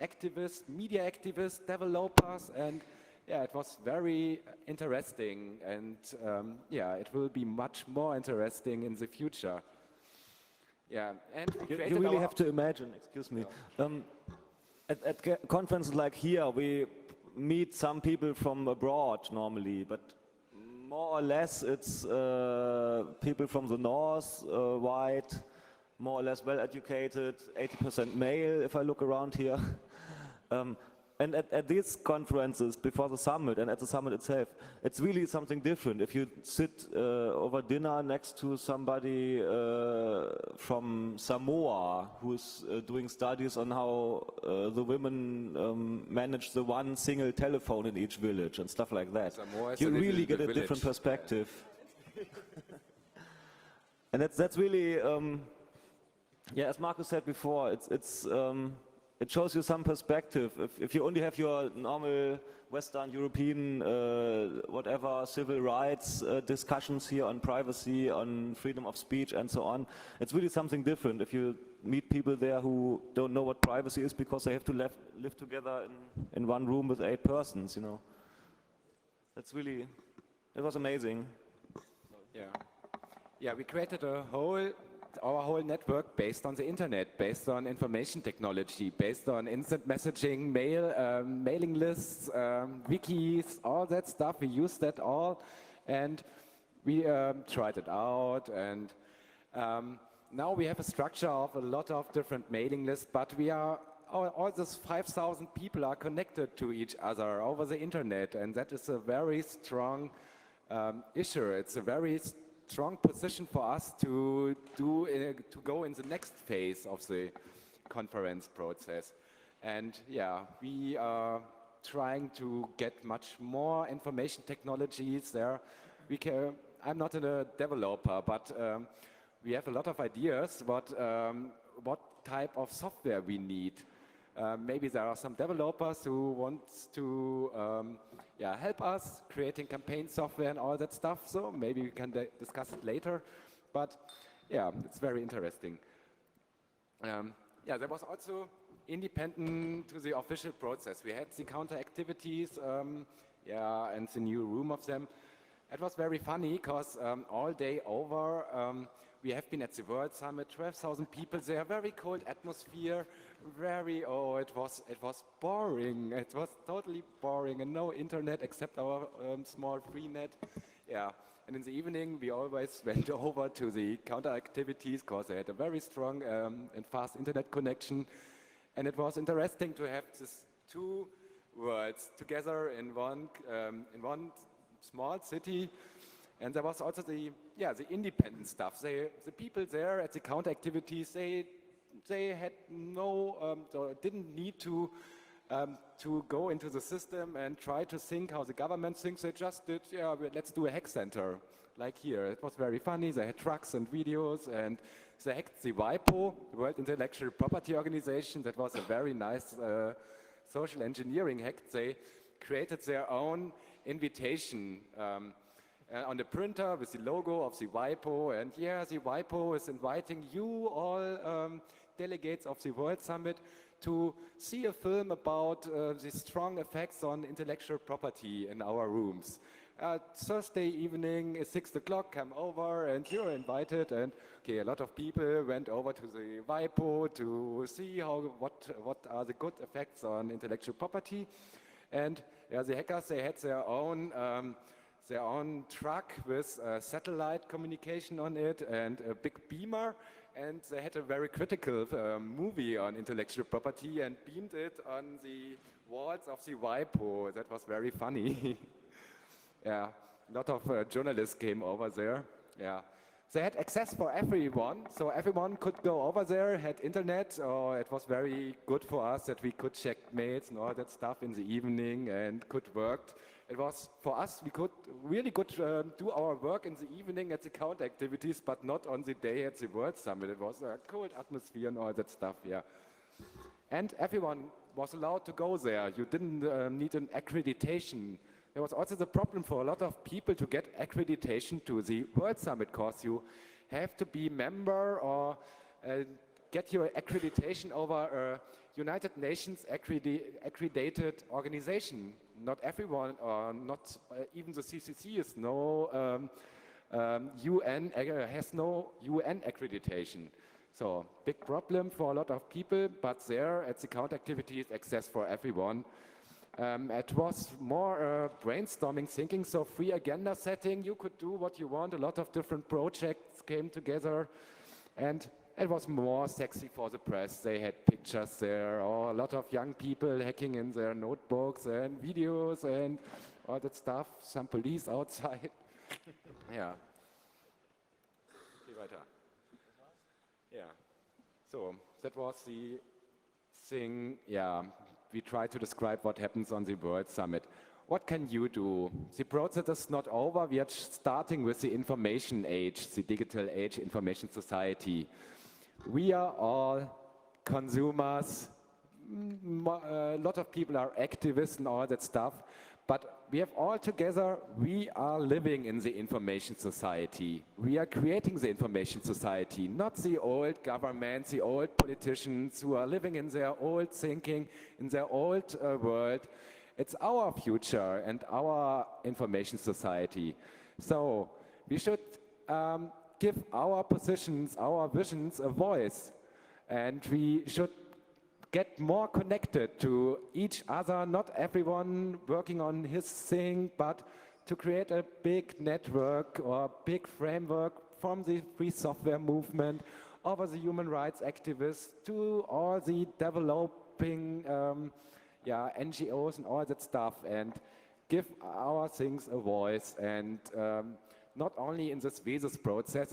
activists, media activists, developers, and yeah, it was very interesting. And yeah, it will be much more interesting in the future. Yeah, and you really have to imagine, excuse me, at conferences like here, we meet some people from abroad normally, but more or less it's people from the north, white, more or less well-educated, 80% male if I look around here. And at these conferences before the summit and at the summit itself, it's really something different. If you sit over dinner next to somebody from Samoa who's doing studies on how the women manage the one single telephone in each village and stuff like that, you really get a different perspective. And that's really, yeah, as Marcus said before, it shows you some perspective. If you only have your normal Western European, whatever, civil rights discussions here on privacy, on freedom of speech and so on, it's really something different. If you meet people there who don't know what privacy is because they have to live together in one room with 8 persons, you know. That's really, it was amazing. Yeah. Yeah, we created our whole network based on the internet, based on information technology, based on instant messaging, mailing lists, wikis, all that stuff. We used that all, and we tried it out. And now we have a structure of a lot of different mailing lists, but we are all these 5,000 people are connected to each other over the internet, and that is a very strong issue. It's a very strong position for us to go in the next phase of the conference process. And yeah, we trying to get much more information technologies there. I'm not a developer, but we have a lot of ideas what type of software we need. Maybe there are some developers who want to help us creating campaign software and all that stuff. So maybe we can discuss it later. But yeah, it's very interesting. There was also independent to the official process. We had the counter activities, and the new room of them. It was very funny because all day over, we have been at the World Summit, 12,000 people there, very cold atmosphere, it was boring. It was totally boring and no internet except our small free net. Yeah, and in the evening we always went over to the counter activities because they had a very strong and fast internet connection. And it was interesting to have these two worlds together in one small city. And there was also the independent stuff. The people there at the counter activities, they had didn't need to go into the system and try to think how the government thinks. They just did, let's do a hack center, like here. It was very funny. They had trucks and videos, and they hacked the WIPO, the World Intellectual Property Organization. That was a very nice social engineering hack. They created their own invitation on the printer with the logo of the WIPO, and the WIPO is inviting you all delegates of the World Summit to see a film about the strong effects on intellectual property in our rooms. Thursday evening at 6 o'clock, come over and you're invited. And a lot of people went over to the WIPO to see what are the good effects on intellectual property. And the hackers, they had their own truck with satellite communication on it and a big beamer, and they had a very critical movie on intellectual property and beamed it on the walls of the WIPO. That was very funny. A lot of journalists came over there. They had access for everyone, so everyone could go over there, had internet. It was very good for us that we could check mails and all that stuff in the evening and could work. It was, for us, we could really do our work in the evening at the counter activities, but not on the day at the World Summit. It was a cold atmosphere and all that stuff, And everyone was allowed to go there. You didn't need an accreditation. There was also the problem for a lot of people to get accreditation to the World Summit course. You have to be member or get your accreditation over a United Nations accredited organization. Not everyone, or not even the CCC is has no UN accreditation. So big problem for a lot of people, but there at the counter activities, access for everyone. It was more brainstorming thinking, so free agenda setting. You could do what you want. A lot of different projects came together, and it was more sexy for the press. They had pictures there, or a lot of young people hacking in their notebooks and videos and all that stuff. Some police outside. So that was the thing. We try to describe what happens on the World Summit. What can you do? The process is not over. We are starting with the information age, the digital age, information society. We are all consumers. A lot of people are activists and all that stuff. But we have all together, we are living in the information society. We are creating the information society, not the old governments, the old politicians who are living in their old thinking, in their old world. It's our future and our information society. So we should give our positions, our visions a voice. And we should get more connected to each other, not everyone working on his thing, but to create a big network or big framework from the free software movement over the human rights activists to all the developing NGOs and all that stuff, and give our things a voice. And not only in this WSIS process,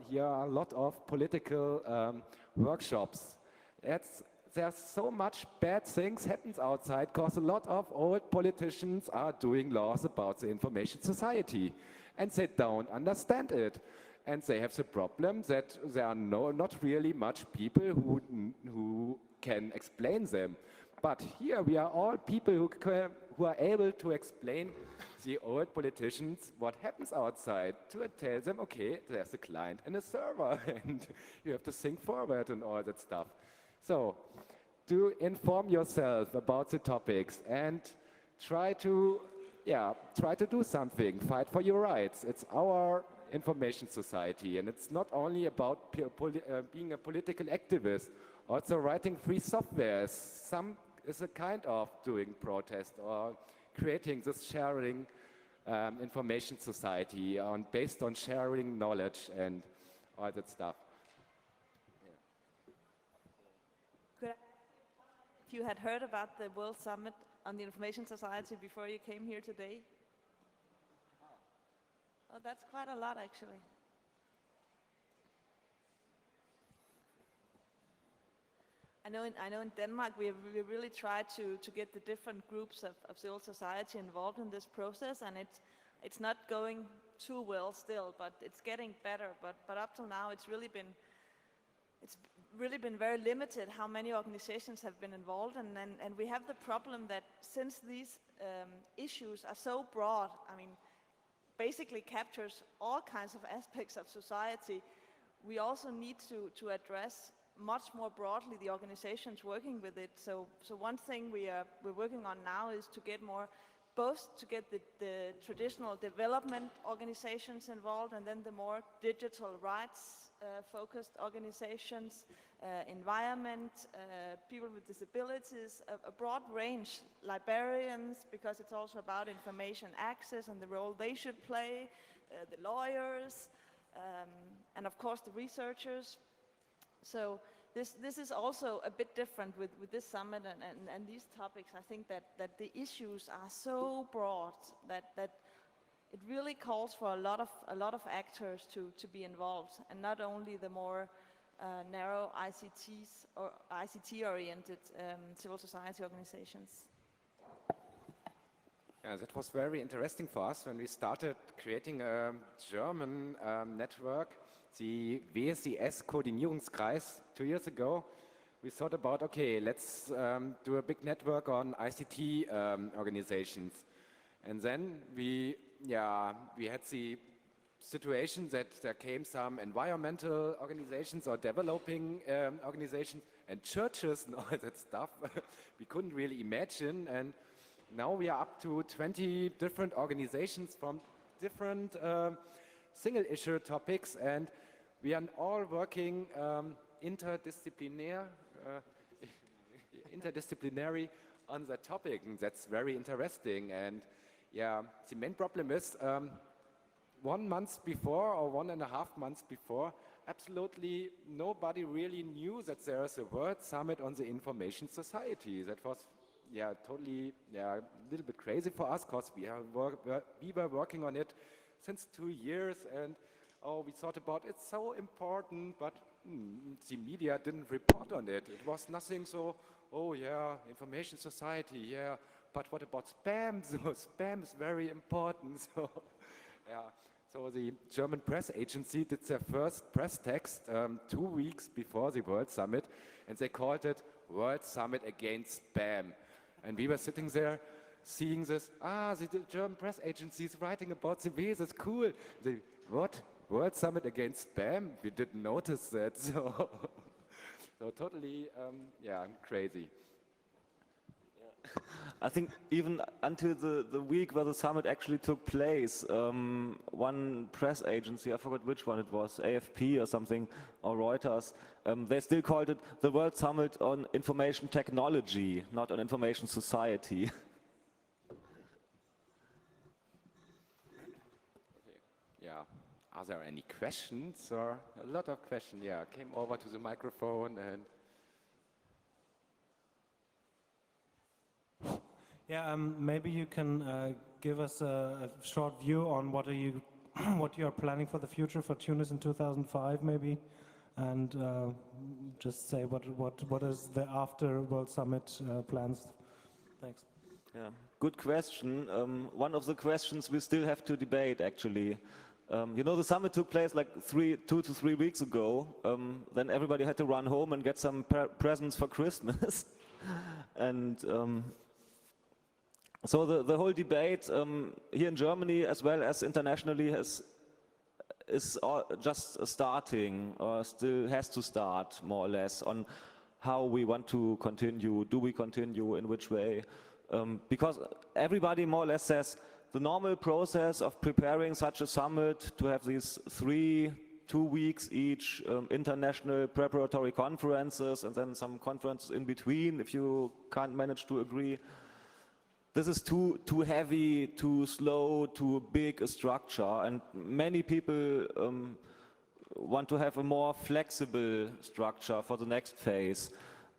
here are a lot of political workshops. there's so much bad things happens outside because a lot of old politicians are doing laws about the information society, and they don't understand it. And they have the problem that there are not really much people who can explain them. But here we are all people who are able to explain the old politicians what happens outside, to tell them, okay, there's a client and a server, and you have to think forward and all that stuff. So, do inform yourself about the topics and try to do something, fight for your rights. It's our information society, and it's not only about being a political activist, also writing free software is a kind of doing protest or creating this sharing information society based on sharing knowledge and all that stuff. If you had heard about the World Summit on the Information Society before you came here today? Oh, that's quite a lot, actually. I know in Denmark we really try to get the different groups of civil society involved in this process, and it's not going too well still, but it's getting better. But up till now, it's really been very limited how many organizations have been involved, and we have the problem that since these issues are so broad, I mean, basically captures all kinds of aspects of society, we also need to address much more broadly the organizations working with it. So one thing we're working on now is to get more, both to get the traditional development organizations involved, and then the more digital rights focused organizations, environment, people with disabilities, a broad range, librarians, because it's also about information access and the role they should play, the lawyers, and of course the researchers. So this is also a bit different with this summit and these topics. I think that the issues are so broad that it really calls for a lot of actors to be involved, and not only the more narrow ICTs or ICT-oriented civil society organizations. Yeah, that was very interesting for us when we started creating a German network, the WSIS Koordinierungskreis 2 years ago. We thought about, okay, let's do a big network on ICT organizations. And then we had the situation that there came some environmental organizations or developing organizations and churches and all that stuff we couldn't really imagine. And now we are up to 20 different organizations from different single issue topics, and we are all working interdisciplinary on the topic, and that's very interesting. And yeah, the main problem is 1 month before or 1.5 months before, absolutely nobody really knew that there is a World Summit on the Information Society. That was totally a little bit crazy for us, because we were working on it since 2 years, and we thought about it's so important, but the media didn't report on it. It was nothing so, oh yeah, Information Society, yeah, but what about spam? So spam is very important. So yeah, so the German press agency did their first press text 2 weeks before the World Summit, and they called it World Summit Against Spam. And we were sitting there seeing this, the German press agency is writing about the WSIS, cool. What? World Summit Against Spam? We didn't notice that, so totally, crazy. I think even until the week where the summit actually took place, one press agency, I forgot which one it was, AFP or something, or Reuters, they still called it the World Summit on Information Technology, not on Information Society. Yeah. Are there any questions? Or a lot of questions, yeah. Came over to the microphone and... Yeah, maybe you can give us a short view on what you are planning for the future for Tunis in 2005, maybe and just say what is the after World Summit plans. Thanks. Yeah, good question. One of the questions we still have to debate, actually. You know, the summit took place like 2 to 3 weeks ago. Then everybody had to run home and get some presents for Christmas. And so the whole debate here in Germany as well as internationally is just starting, or still has to start more or less, on how we want to continue. Do we continue? In which way? Because everybody more or less says the normal process of preparing such a summit, to have these 2 weeks each, international preparatory conferences and then some conferences in between if you can't manage to agree. This is too heavy, too slow, too big a structure, and many people want to have a more flexible structure for the next phase.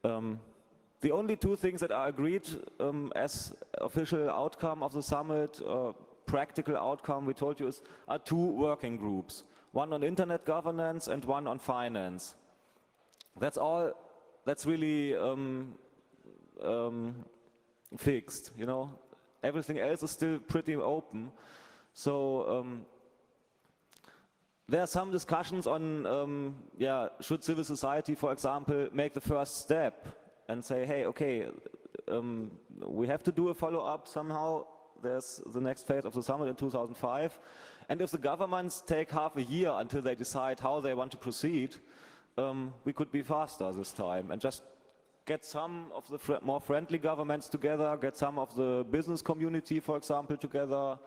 The only 2 things that are agreed as official outcome of the summit, practical outcome, we told you, are 2 working groups. One on internet governance and one on finance. That's all. That's really fixed. You know, everything else is still pretty open. So there are some discussions on, should civil society, for example, make the first step and say, hey, okay, we have to do a follow-up somehow. There's the next phase of the summit in 2005. And if the governments take half a year until they decide how they want to proceed, we could be faster this time and just get some of the more friendly governments together, get some of the business community, for example, together,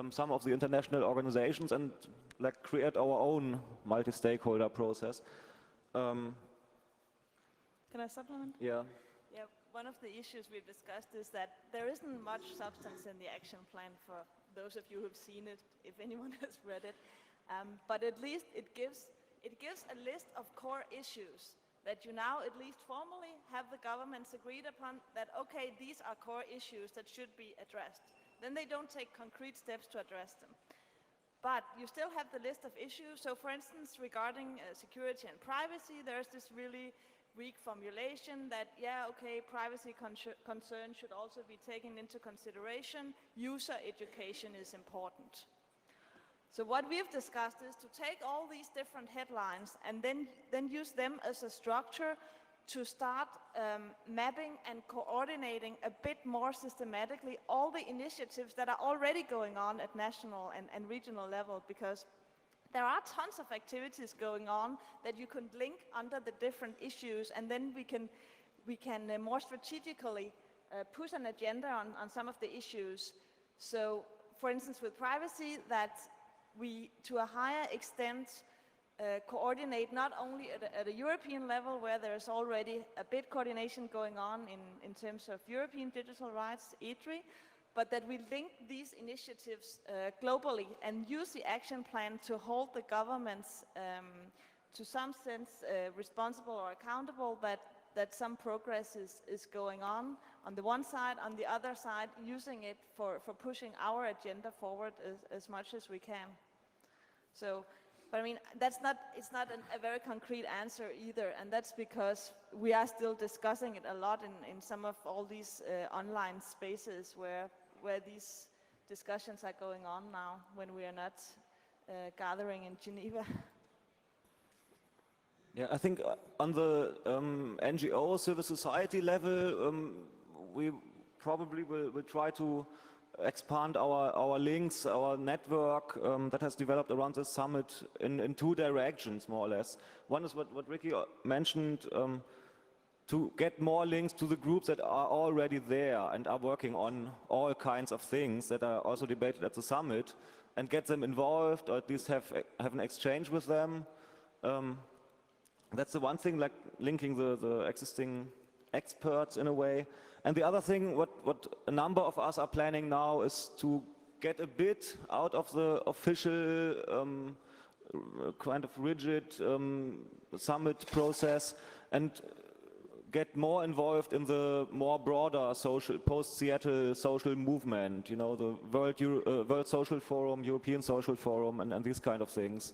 some of the international organizations, and like create our own multi-stakeholder process. Can I supplement? Yeah. Yeah, one of the issues we've discussed is that there isn't much substance in the action plan for those of you who've seen it, if anyone has read it. But at least it gives a list of core issues that you now at least formally have the governments agreed upon that, okay, these are core issues that should be addressed. Then they don't take concrete steps to address them. But you still have the list of issues. So for instance, regarding security and privacy, there's this really weak formulation that, yeah, okay, privacy concerns should also be taken into consideration. User education is important. So what we've discussed is to take all these different headlines and then use them as a structure to start mapping and coordinating a bit more systematically all the initiatives that are already going on at national and regional level, because there are tons of activities going on that you can link under the different issues, and then we can more strategically push an agenda on some of the issues. So, for instance, with privacy, that we, to a higher extent, coordinate not only at a European level, where there's already a bit coordination going on in terms of European digital rights, E3, but that we link these initiatives globally and use the action plan to hold the governments to some sense responsible or accountable that some progress is going on the one side, on the other side using it for pushing our agenda forward as much as we can. So, but I mean, it's not a very concrete answer either, and that's because we are still discussing it a lot in some of all these online spaces where these discussions are going on now when we are not gathering in Geneva. Yeah, I think on the NGO civil society level, we probably will try to expand our links, our network that has developed around the summit in 2 directions, more or less. One is what Ricky mentioned, to get more links to the groups that are already there and are working on all kinds of things that are also debated at the summit, and get them involved, or at least have an exchange with them. That's the one thing, like linking the existing experts in a way. And the other thing, what a number of us are planning now, is to get a bit out of the official kind of rigid summit process and get more involved in the more broader social, post-Seattle social movement, you know, the World Social Forum, European Social Forum, and these kind of things,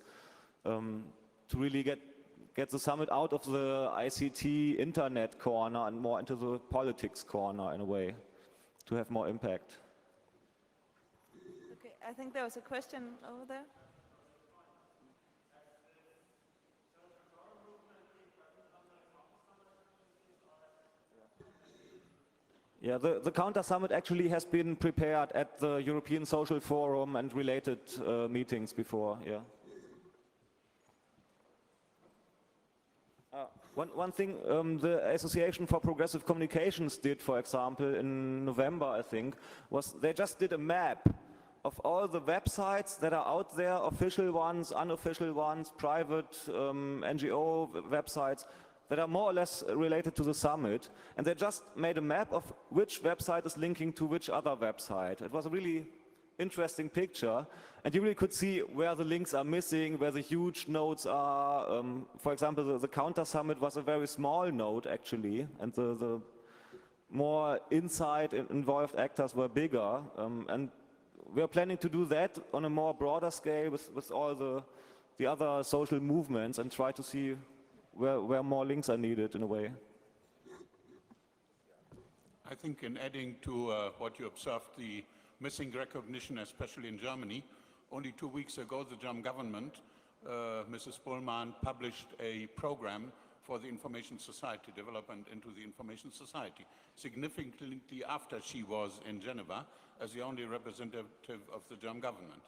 to really get the summit out of the ICT internet corner and more into the politics corner in a way, to have more impact. Okay, I think there was a question over there. Yeah, the Counter Summit actually has been prepared at the European Social Forum and related meetings before, yeah. One thing the Association for Progressive Communications did, for example, in November, I think, was they just did a map of all the websites that are out there, official ones, unofficial ones, private NGO websites, that are more or less related to the summit, and they just made a map of which website is linking to which other website. It was a really interesting picture, and you really could see where the links are missing, where the huge nodes are. For example, the Counter Summit was a very small node actually, and the more inside involved actors were bigger, and we are planning to do that on a more broader scale with all the other social movements and try to see where more links are needed in a way. I think in adding to what you observed, the missing recognition, especially in Germany, only 2 weeks ago the German government, Mrs. Bullmann, published a program for the information society, development into the information society, significantly after she was in Geneva as the only representative of the German government.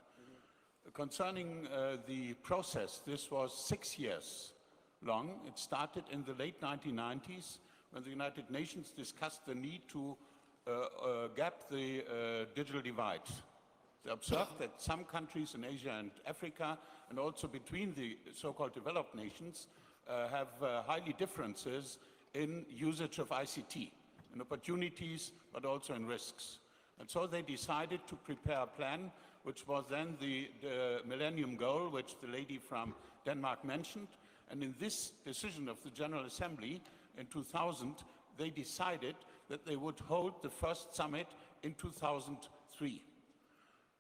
Concerning the process, this was 6 years long. It started in the late 1990s when the United Nations discussed the need to gap the digital divide. They observed that some countries in Asia and Africa, and also between the so-called developed nations, have highly differences in usage of ICT, in opportunities, but also in risks. And so they decided to prepare a plan, which was then the Millennium Goal, which the lady from Denmark mentioned. And in this decision of the General Assembly in 2000, they decided that they would hold the first summit in 2003.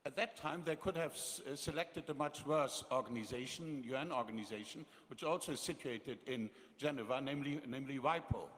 At that time, they could have selected a much worse organization, UN organization, which also is situated in Geneva, namely WIPO.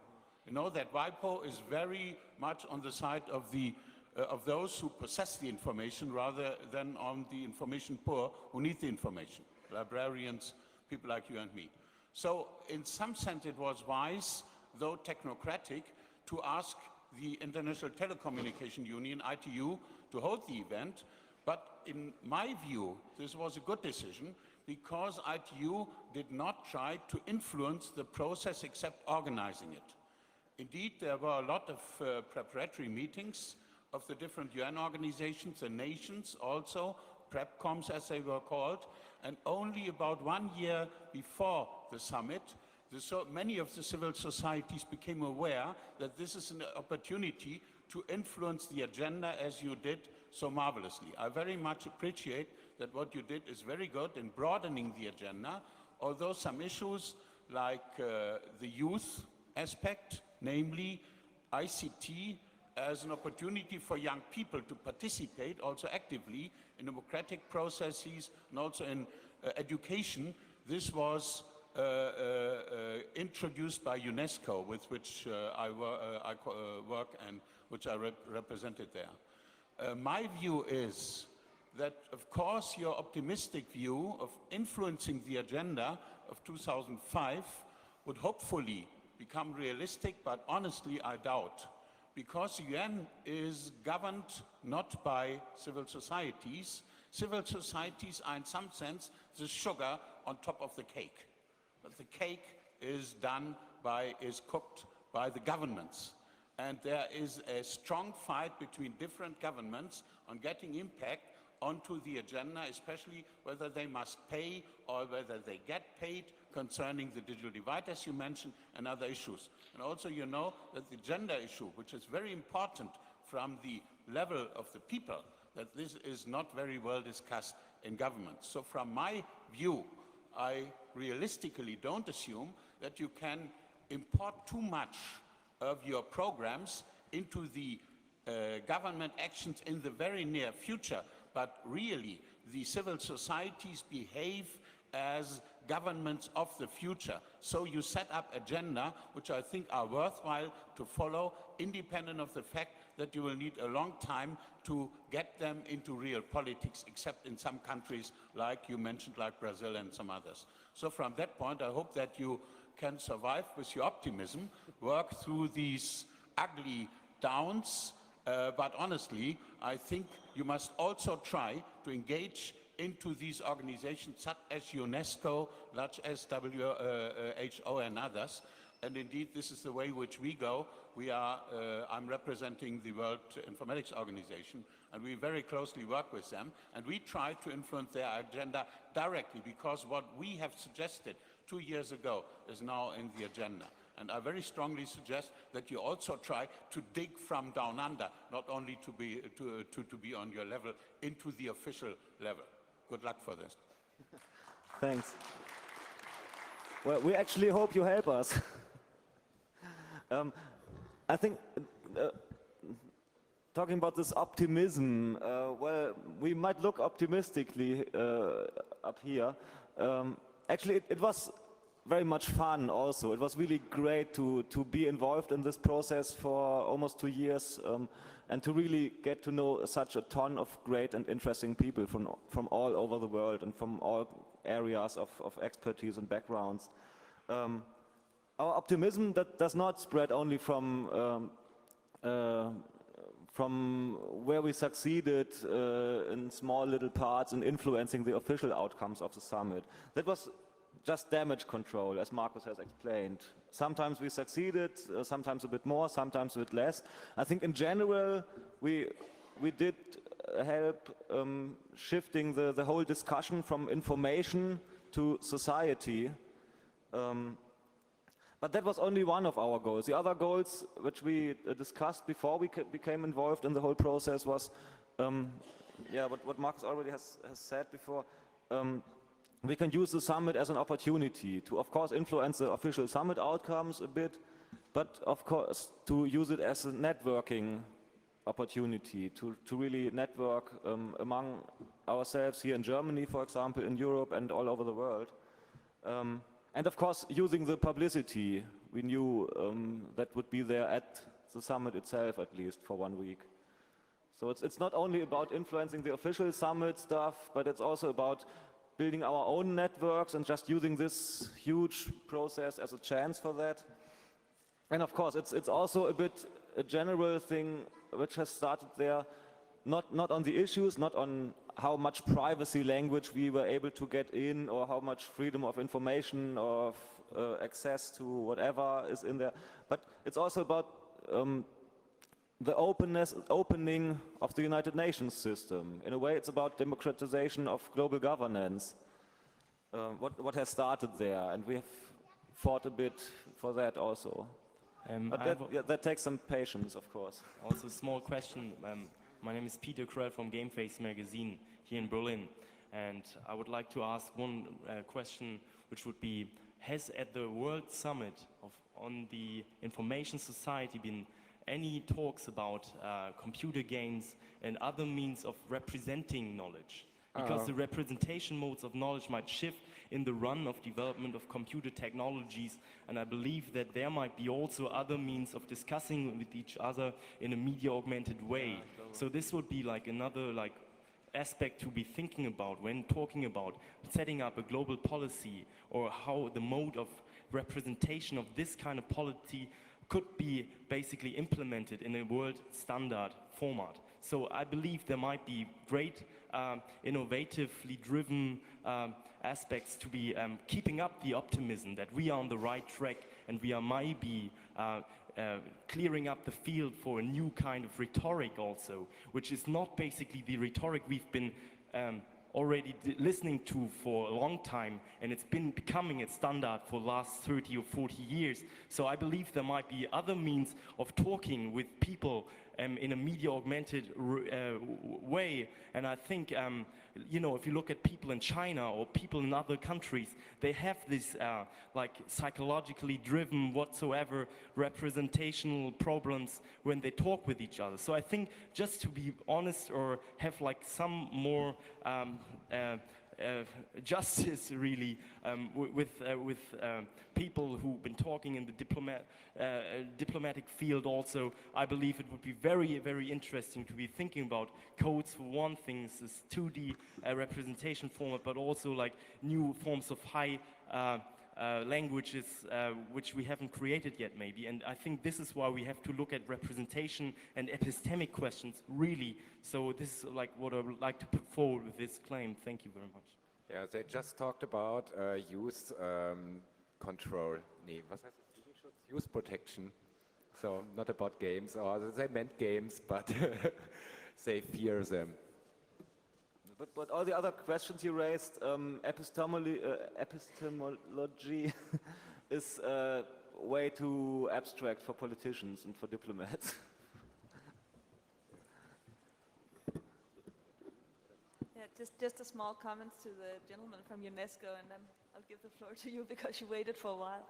You know that WIPO is very much on the side of those who possess the information rather than on the information poor who need the information, librarians, people like you and me. So in some sense it was wise, though technocratic, to ask the International Telecommunication Union, ITU, to hold the event. But in my view, this was a good decision because ITU did not try to influence the process except organizing it. Indeed, there were a lot of preparatory meetings of the different UN organizations, the nations also, PrepComs as they were called, and only about 1 year before the summit, so many of the civil societies became aware that this is an opportunity to influence the agenda as you did so marvelously. I very much appreciate that what you did is very good in broadening the agenda, although some issues like the youth aspect, namely ICT as an opportunity for young people to participate also actively in democratic processes and also in education. This was introduced by UNESCO, with which I work and which I represented there. My view is that, of course, your optimistic view of influencing the agenda of 2005 would hopefully become realistic, but honestly I doubt. Because the UN is governed not by civil societies. Civil societies are in some sense the sugar on top of the cake. But the cake is cooked by the governments. And there is a strong fight between different governments on getting impact onto the agenda, especially whether they must pay or whether they get paid concerning the digital divide, as you mentioned, and other issues. And also you know that the gender issue, which is very important from the level of the people, that this is not very well discussed in government. So from my view, I realistically don't assume that you can import too much of your programs into the government actions in the very near future, but really the civil societies behave as governments of the future. So you set up agenda which I think are worthwhile to follow, independent of the fact that you will need a long time to get them into real politics, except in some countries like you mentioned, like Brazil and some others. So from that point, I hope that you can survive with your optimism, work through these ugly downs, but honestly, I think you must also try to engage into these organizations such as UNESCO, such as WHO and others. And indeed, this is the way which we go. We are, I'm representing the World Informatics Organization, and we very closely work with them, and we try to influence their agenda directly, because what we have suggested 2 years ago is now in the agenda. And I very strongly suggest that you also try to dig from down under, not only to be on your level, into the official level. Good luck for this. Thanks. Well, we actually hope you help us. I think talking about this optimism, well, we might look optimistically up here. Actually, it was very much fun also. It was really great to be involved in this process for almost 2 years and to really get to know such a ton of great and interesting people from all over the world and from all areas of expertise and backgrounds. Our optimism that does not spread only from where we succeeded in small little parts in influencing the official outcomes of the summit. That was just damage control, as Markus has explained. Sometimes we succeeded, sometimes a bit more, sometimes a bit less. I think in general, we did help shifting the whole discussion from information to society. But that was only one of our goals. The other goals, which we discussed before we became involved in the whole process, was, what Markus already has said before. We can use the summit as an opportunity to, of course, influence the official summit outcomes a bit, but of course to use it as a networking opportunity, to really network among ourselves here in Germany, for example, in Europe and all over the world. And of course, using the publicity we knew that would be there at the summit itself, at least for 1 week. So it's not only about influencing the official summit stuff, but it's also about building our own networks and just using this huge process as a chance for that. And of course, it's also a bit a general thing which has started there, not on the issues, not on how much privacy language we were able to get in, or how much freedom of information or access to whatever is in there, but it's also about the opening of the United Nations system. In a way, it's about democratization of global governance. What has started there, and we have fought a bit for that also. But that takes some patience, of course. Also, a small question. My name is Peter Krell from GameFace magazine here in Berlin, and I would like to ask one question, which would be: has at the World Summit on the Information Society been any talks about computer games and other means of representing knowledge? Because the representation modes of knowledge might shift in the run of development of computer technologies, and I believe that there might be also other means of discussing with each other in a media-augmented way. So this would be like another aspect to be thinking about when talking about setting up a global policy, or how the mode of representation of this kind of policy could be basically implemented in a world standard format. So I believe there might be great innovatively driven aspects to be keeping up the optimism that we are on the right track, and we are maybe clearing up the field for a new kind of rhetoric also, which is not basically the rhetoric we've been already listening to for a long time, and it's been becoming a standard for the last 30 or 40 years. So I believe there might be other means of talking with people in a media-augmented way. And I think, if you look at people in China or people in other countries, they have this psychologically driven whatsoever representational problems when they talk with each other. So I think, just to be honest, or have some more justice, really, with people who've been talking in the diplomatic field also. I believe it would be very, very interesting to be thinking about codes for one thing, this 2D representation format, but also like new forms of high languages which we haven't created yet maybe. And I think this is why we have to look at representation and epistemic questions really. So this is like what I would like to put forward with this claim. Thank you very much. Yeah, they just talked about use control. Nee, was heißt das? Use protection. So not about games, or they meant games, but they fear them. But all the other questions you raised, epistemology is way too abstract for politicians and for diplomats. Yeah, just a small comment to the gentleman from UNESCO, and then I'll give the floor to you because you waited for a while.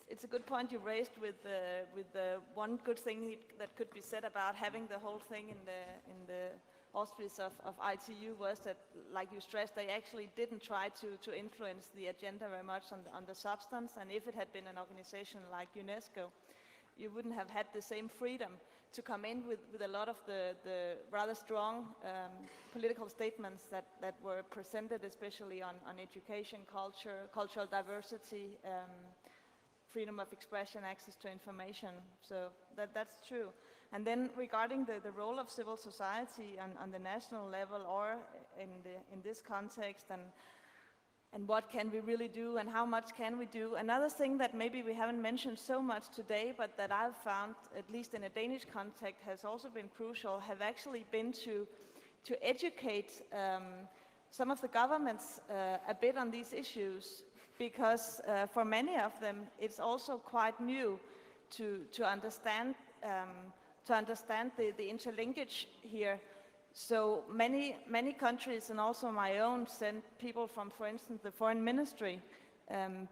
It's a good point you raised with the one good thing that could be said about having the whole thing in the auspice of ITU was that, like you stressed, they actually didn't try to influence the agenda very much on the substance. And if it had been an organization like UNESCO, you wouldn't have had the same freedom to come in with a lot of the rather strong political statements that were presented, especially on education, culture, cultural diversity, freedom of expression, access to information. So that's true. And then regarding the role of civil society on the national level or in this context, and what can we really do and how much can we do? Another thing that maybe we haven't mentioned so much today, but that I've found, at least in a Danish context, has also been crucial, have actually been to educate some of the governments a bit on these issues, because for many of them it's also quite new to understand the interlinkage here. So many countries, and also my own, send people from, for instance, the foreign ministry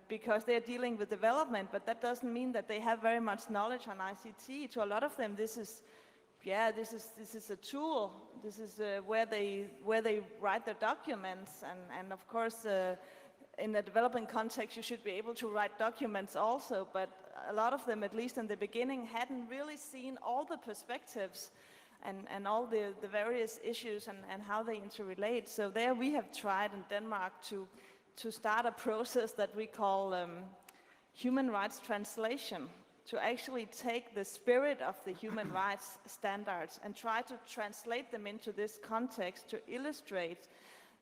because they're dealing with development, but that doesn't mean that they have very much knowledge on ICT. To a lot of them, this is a tool. This is where they write their documents, and of course, in the developing context, you should be able to write documents also, but a lot of them, at least in the beginning, hadn't really seen all the perspectives and all the various issues and how they interrelate. So there we have tried in Denmark to start a process that we call human rights translation, to actually take the spirit of the human rights standards and try to translate them into this context to illustrate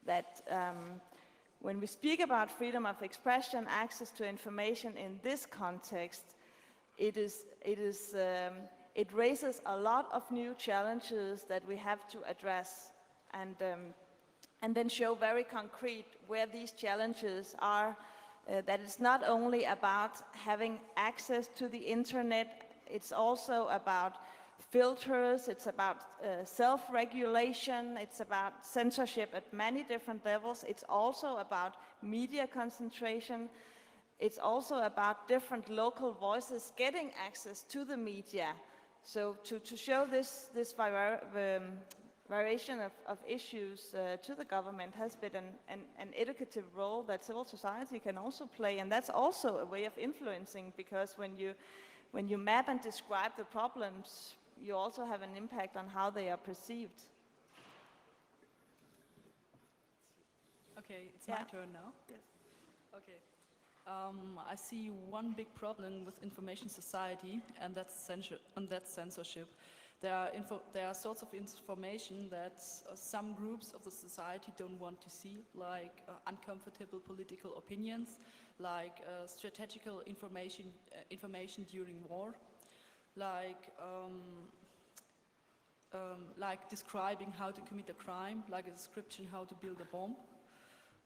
that when we speak about freedom of expression, access to information in this context, it raises a lot of new challenges that we have to address, and then show very concrete where these challenges are. That it's not only about having access to the internet, it's also about filters, it's about self-regulation, it's about censorship at many different levels, it's also about media concentration, it's also about different local voices getting access to the media. So to show this variation of issues to the government has been an educative role that civil society can also play, and that's also a way of influencing, because when you map and describe the problems, you also have an impact on how they are perceived. Okay, it's my turn now? Yes. Okay. I see one big problem with information society, and that's censorship. There are sorts of information that some groups of the society don't want to see, like uncomfortable political opinions, like strategical information during war, like describing how to commit a crime, like a description how to build a bomb,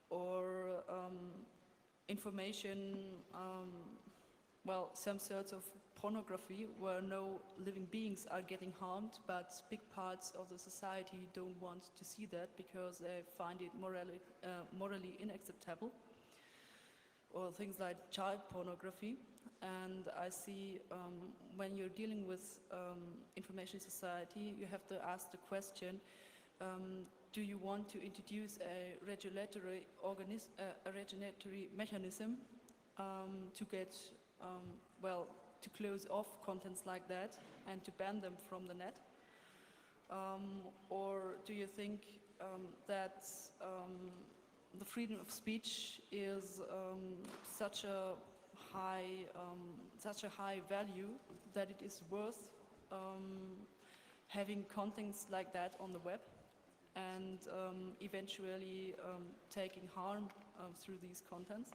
or information, well, some sorts of pornography where no living beings are getting harmed, but big parts of the society don't want to see that because they find it morally unacceptable, or things like child pornography. And I see when you're dealing with information society, you have to ask the question, do you want to introduce a regulatory mechanism to get, well, to close off contents like that and to ban them from the net? Or do you think that the freedom of speech is such a high value that it is worth having contents like that on the web and eventually taking harm through these contents?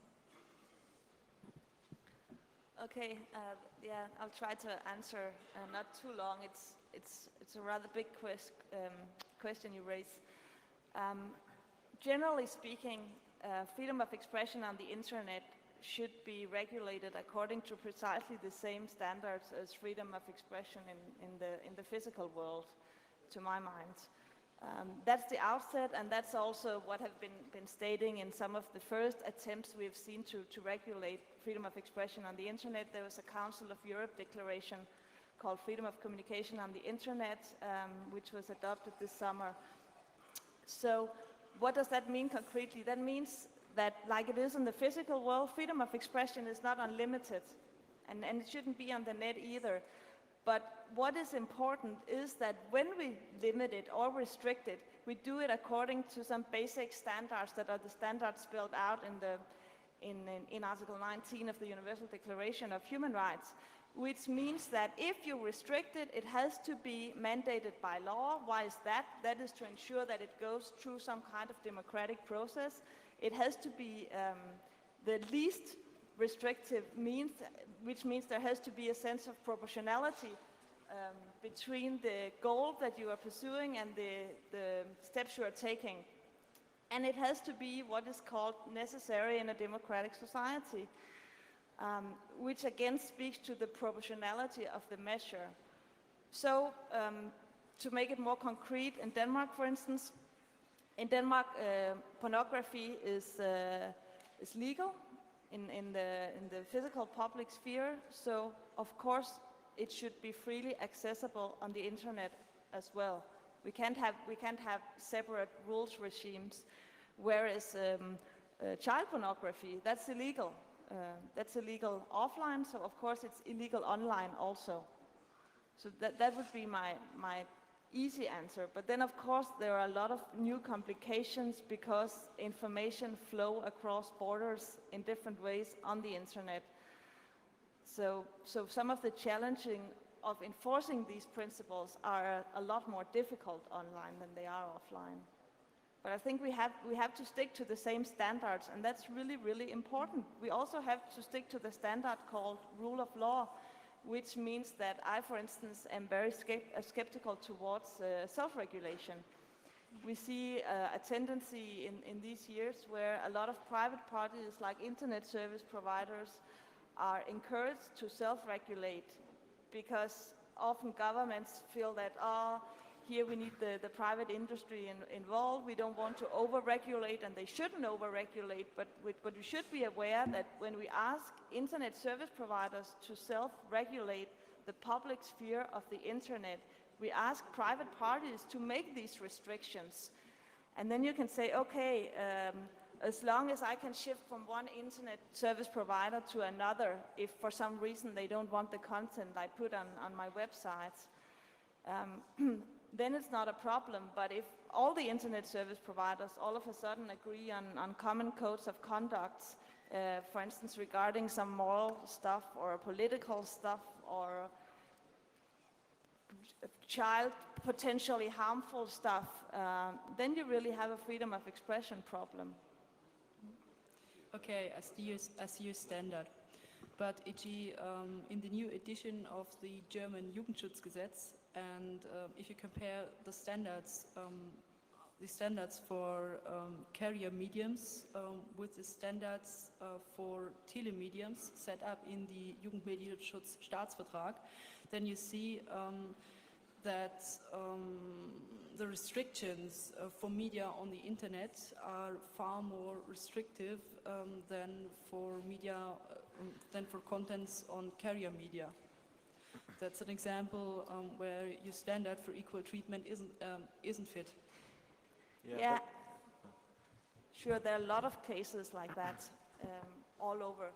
Okay, yeah, I'll try to answer. Not too long. It's a rather big question you raise. Generally speaking, freedom of expression on the internet should be regulated according to precisely the same standards as freedom of expression in the physical world, to my mind. That's the outset, and that's also what have been stating in some of the first attempts we've seen to regulate freedom of expression on the internet. There was a Council of Europe declaration called Freedom of Communication on the Internet, which was adopted this summer. So what does that mean concretely? That means that, like it is in the physical world, freedom of expression is not unlimited, and it shouldn't be on the net either. But what is important is that when we limit it or restrict it, we do it according to some basic standards that are the standards spelled out in Article 19 of the Universal Declaration of Human Rights, which means that if you restrict it, it has to be mandated by law. Why is that? That is to ensure that it goes through some kind of democratic process. It has to be the least restrictive means, which means there has to be a sense of proportionality between the goal that you are pursuing and the steps you are taking. And it has to be what is called necessary in a democratic society, which again speaks to the proportionality of the measure. So to make it more concrete, in Denmark, for instance, in Denmark, pornography is legal in the physical public sphere, so of course it should be freely accessible on the internet as well. We can't have separate rules regimes, whereas child pornography, that's illegal. That's illegal offline, so of course it's illegal online also. So that would be my easy answer. But then of course there are a lot of new complications because information flow across borders in different ways on the internet. So some of the challenging of enforcing these principles are a lot more difficult online than they are offline. But I think we have to stick to the same standards, and that's really, really important. We also have to stick to the standard called rule of law, which means that I, for instance, am very skeptical towards self-regulation. We see a tendency in these years where a lot of private parties like internet service providers are encouraged to self-regulate because often governments feel that, here we need the private industry involved. We don't want to over-regulate, and they shouldn't over-regulate, but we should be aware that when we ask internet service providers to self-regulate the public sphere of the internet, we ask private parties to make these restrictions. And then you can say, okay, as long as I can shift from one internet service provider to another, if for some reason they don't want the content I put on my websites, then it's not a problem. But if all the internet service providers all of a sudden agree on common codes of conduct, for instance, regarding some moral stuff or political stuff or child potentially harmful stuff, then you really have a freedom of expression problem. Okay, I see your standard. But e.g., in the new edition of the German Jugendschutzgesetz, and if you compare the standards for carrier mediums with the standards for telemediums set up in the Jugendmedienschutzstaatsvertrag, then you see that the restrictions for media on the internet are far more restrictive than for media, than for contents on carrier media. That's an example where your standard for equal treatment isn't fit. Yeah. Sure, there are a lot of cases like that all over.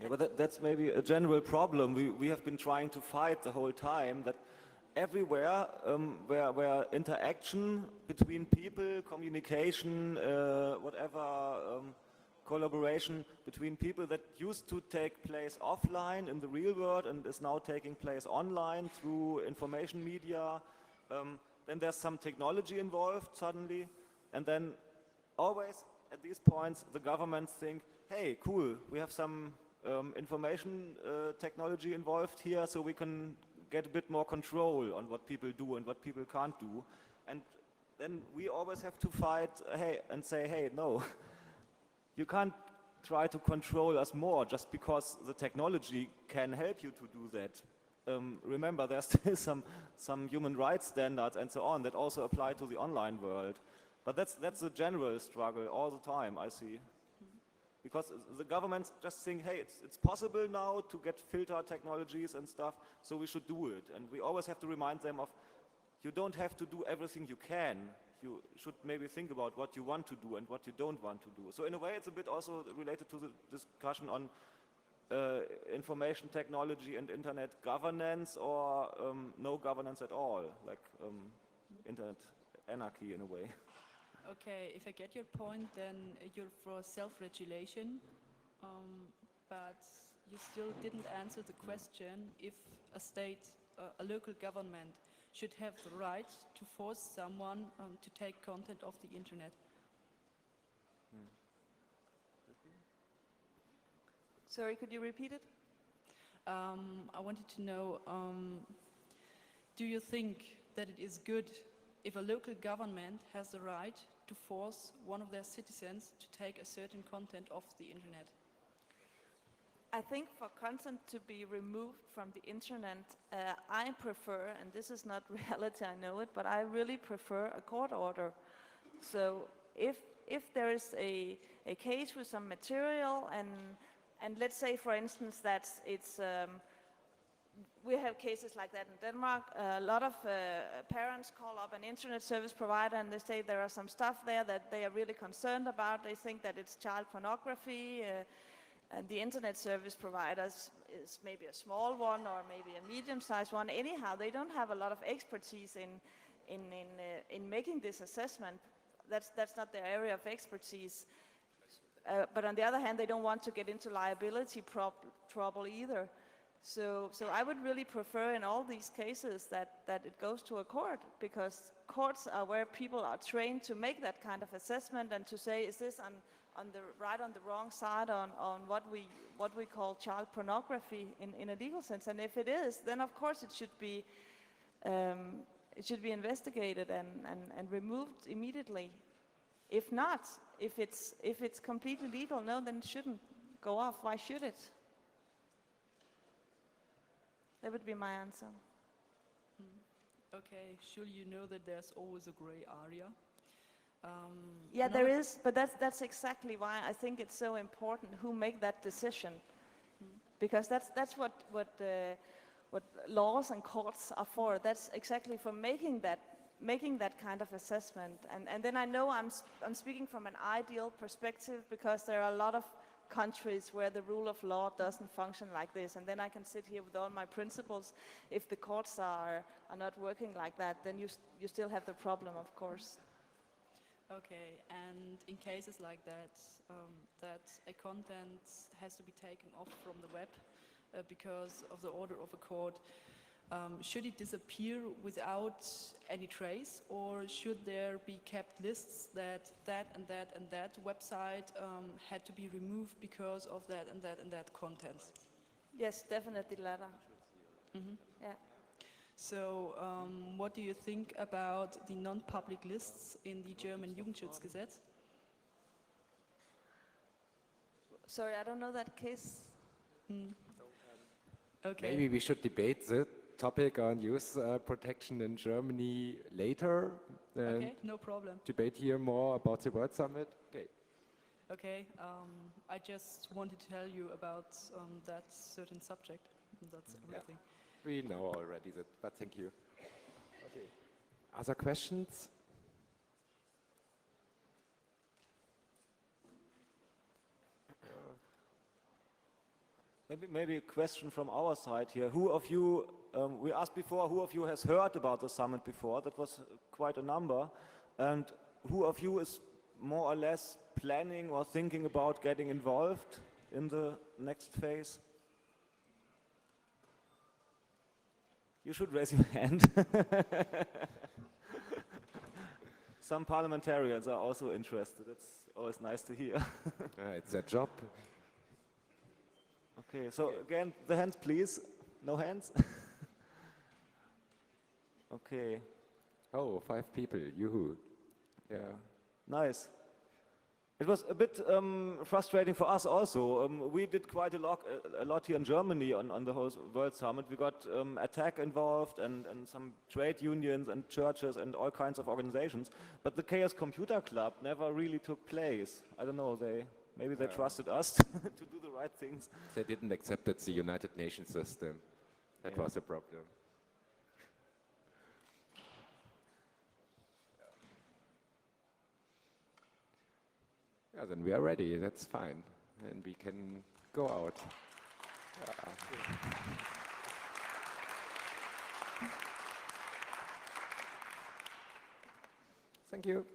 Yeah, but that's maybe a general problem we have been trying to fight the whole time, that everywhere where interaction between people, communication, whatever, collaboration between people that used to take place offline in the real world and is now taking place online through information media, then there's some technology involved suddenly, and then always at these points the governments think, hey, cool, we have some information technology involved here, so we can get a bit more control on what people do and what people can't do. And then we always have to fight and say, hey, no, you can't try to control us more just because the technology can help you to do that. Remember, there's still some human rights standards and so on that also apply to the online world. But that's a general struggle all the time, I see. Because the governments just think, hey, it's possible now to get filter technologies and stuff, so we should do it. And we always have to remind them of, you don't have to do everything you can. You should maybe think about what you want to do and what you don't want to do. So in a way, it's a bit also related to the discussion on information technology and internet governance, or no governance at all, like internet anarchy in a way. Okay, if I get your point, then you're for self-regulation, but you still didn't answer the question if a state, a local government, should have the right to force someone to take content off the internet. Sorry, could you repeat it? I wanted to know, do you think that it is good if a local government has the right to force one of their citizens to take a certain content off the internet? I think for content to be removed from the internet, I prefer, and this is not reality, I know it, but I really prefer a court order. So if there is a case with some material, and let's say, for instance, that it's we have cases like that in Denmark. A lot of parents call up an internet service provider and they say there are some stuff there that they are really concerned about. They think that it's child pornography, and the internet service providers is maybe a small one or maybe a medium-sized one. Anyhow, they don't have a lot of expertise in making this assessment. That's not their area of expertise. But on the other hand, they don't want to get into liability trouble either. So I would really prefer in all these cases that it goes to a court, because courts are where people are trained to make that kind of assessment and to say, is this on the right, on the wrong side on what we call child pornography in a legal sense. And if it is, then of course it should be investigated and removed immediately. If not, if it's completely legal, no, then it shouldn't go off. Why should it? That would be my answer. Okay, surely you know that there's always a gray area. Yeah, there is, but that's exactly why I think it's so important who make that decision, because that's what laws and courts are for. That's exactly for making that kind of assessment. And then I know I'm speaking from an ideal perspective, because there are a lot of countries where the rule of law doesn't function like this, and then I can sit here with all my principles. If the courts are not working like that, then you still have the problem, of course. Okay, and in cases like that, that a content has to be taken off from the web because of the order of a court, should it disappear without any trace, or should there be kept lists that and that website had to be removed because of that and that content? Yes, definitely the latter. Mm-hmm. Yeah. So what do you think about the non-public lists in the German Jugendschutzgesetz? Sorry, I don't know that case. Okay. Maybe we should debate the topic on youth protection in Germany later. Okay, no problem. Debate here more about the World Summit. Okay. Okay, I just wanted to tell you about that certain subject. That's everything. Yeah. We know already that, but thank you. Okay. Other questions? Maybe a question from our side here. Who of you, we asked before, who of you has heard about the summit before? That was quite a number. And who of you is more or less planning or thinking about getting involved in the next phase? You should raise your hand. Some parliamentarians are also interested. It's always nice to hear. It's their job. Okay, so again, the hands, please. No hands? Okay. Oh, 5 people. Yoo-hoo. Yeah. Nice. It was a bit frustrating for us also. We did quite a lot here in Germany on the whole World Summit. We got ATTAC involved and some trade unions and churches and all kinds of organizations. But the Chaos Computer Club never really took place. I don't know, maybe they trusted us to do the right things. They didn't accept it's the United Nations system. That was a problem. Yeah, then we are ready. That's fine. And we can go out. Thank you.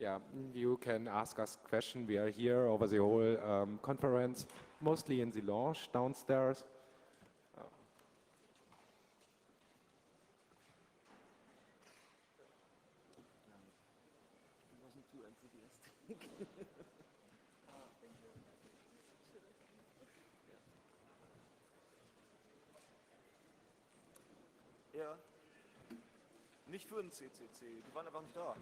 Yeah, you can ask us questions. We are here over the whole conference, mostly in the lounge downstairs. Ja. Nicht für den CCC, die waren einfach nicht da.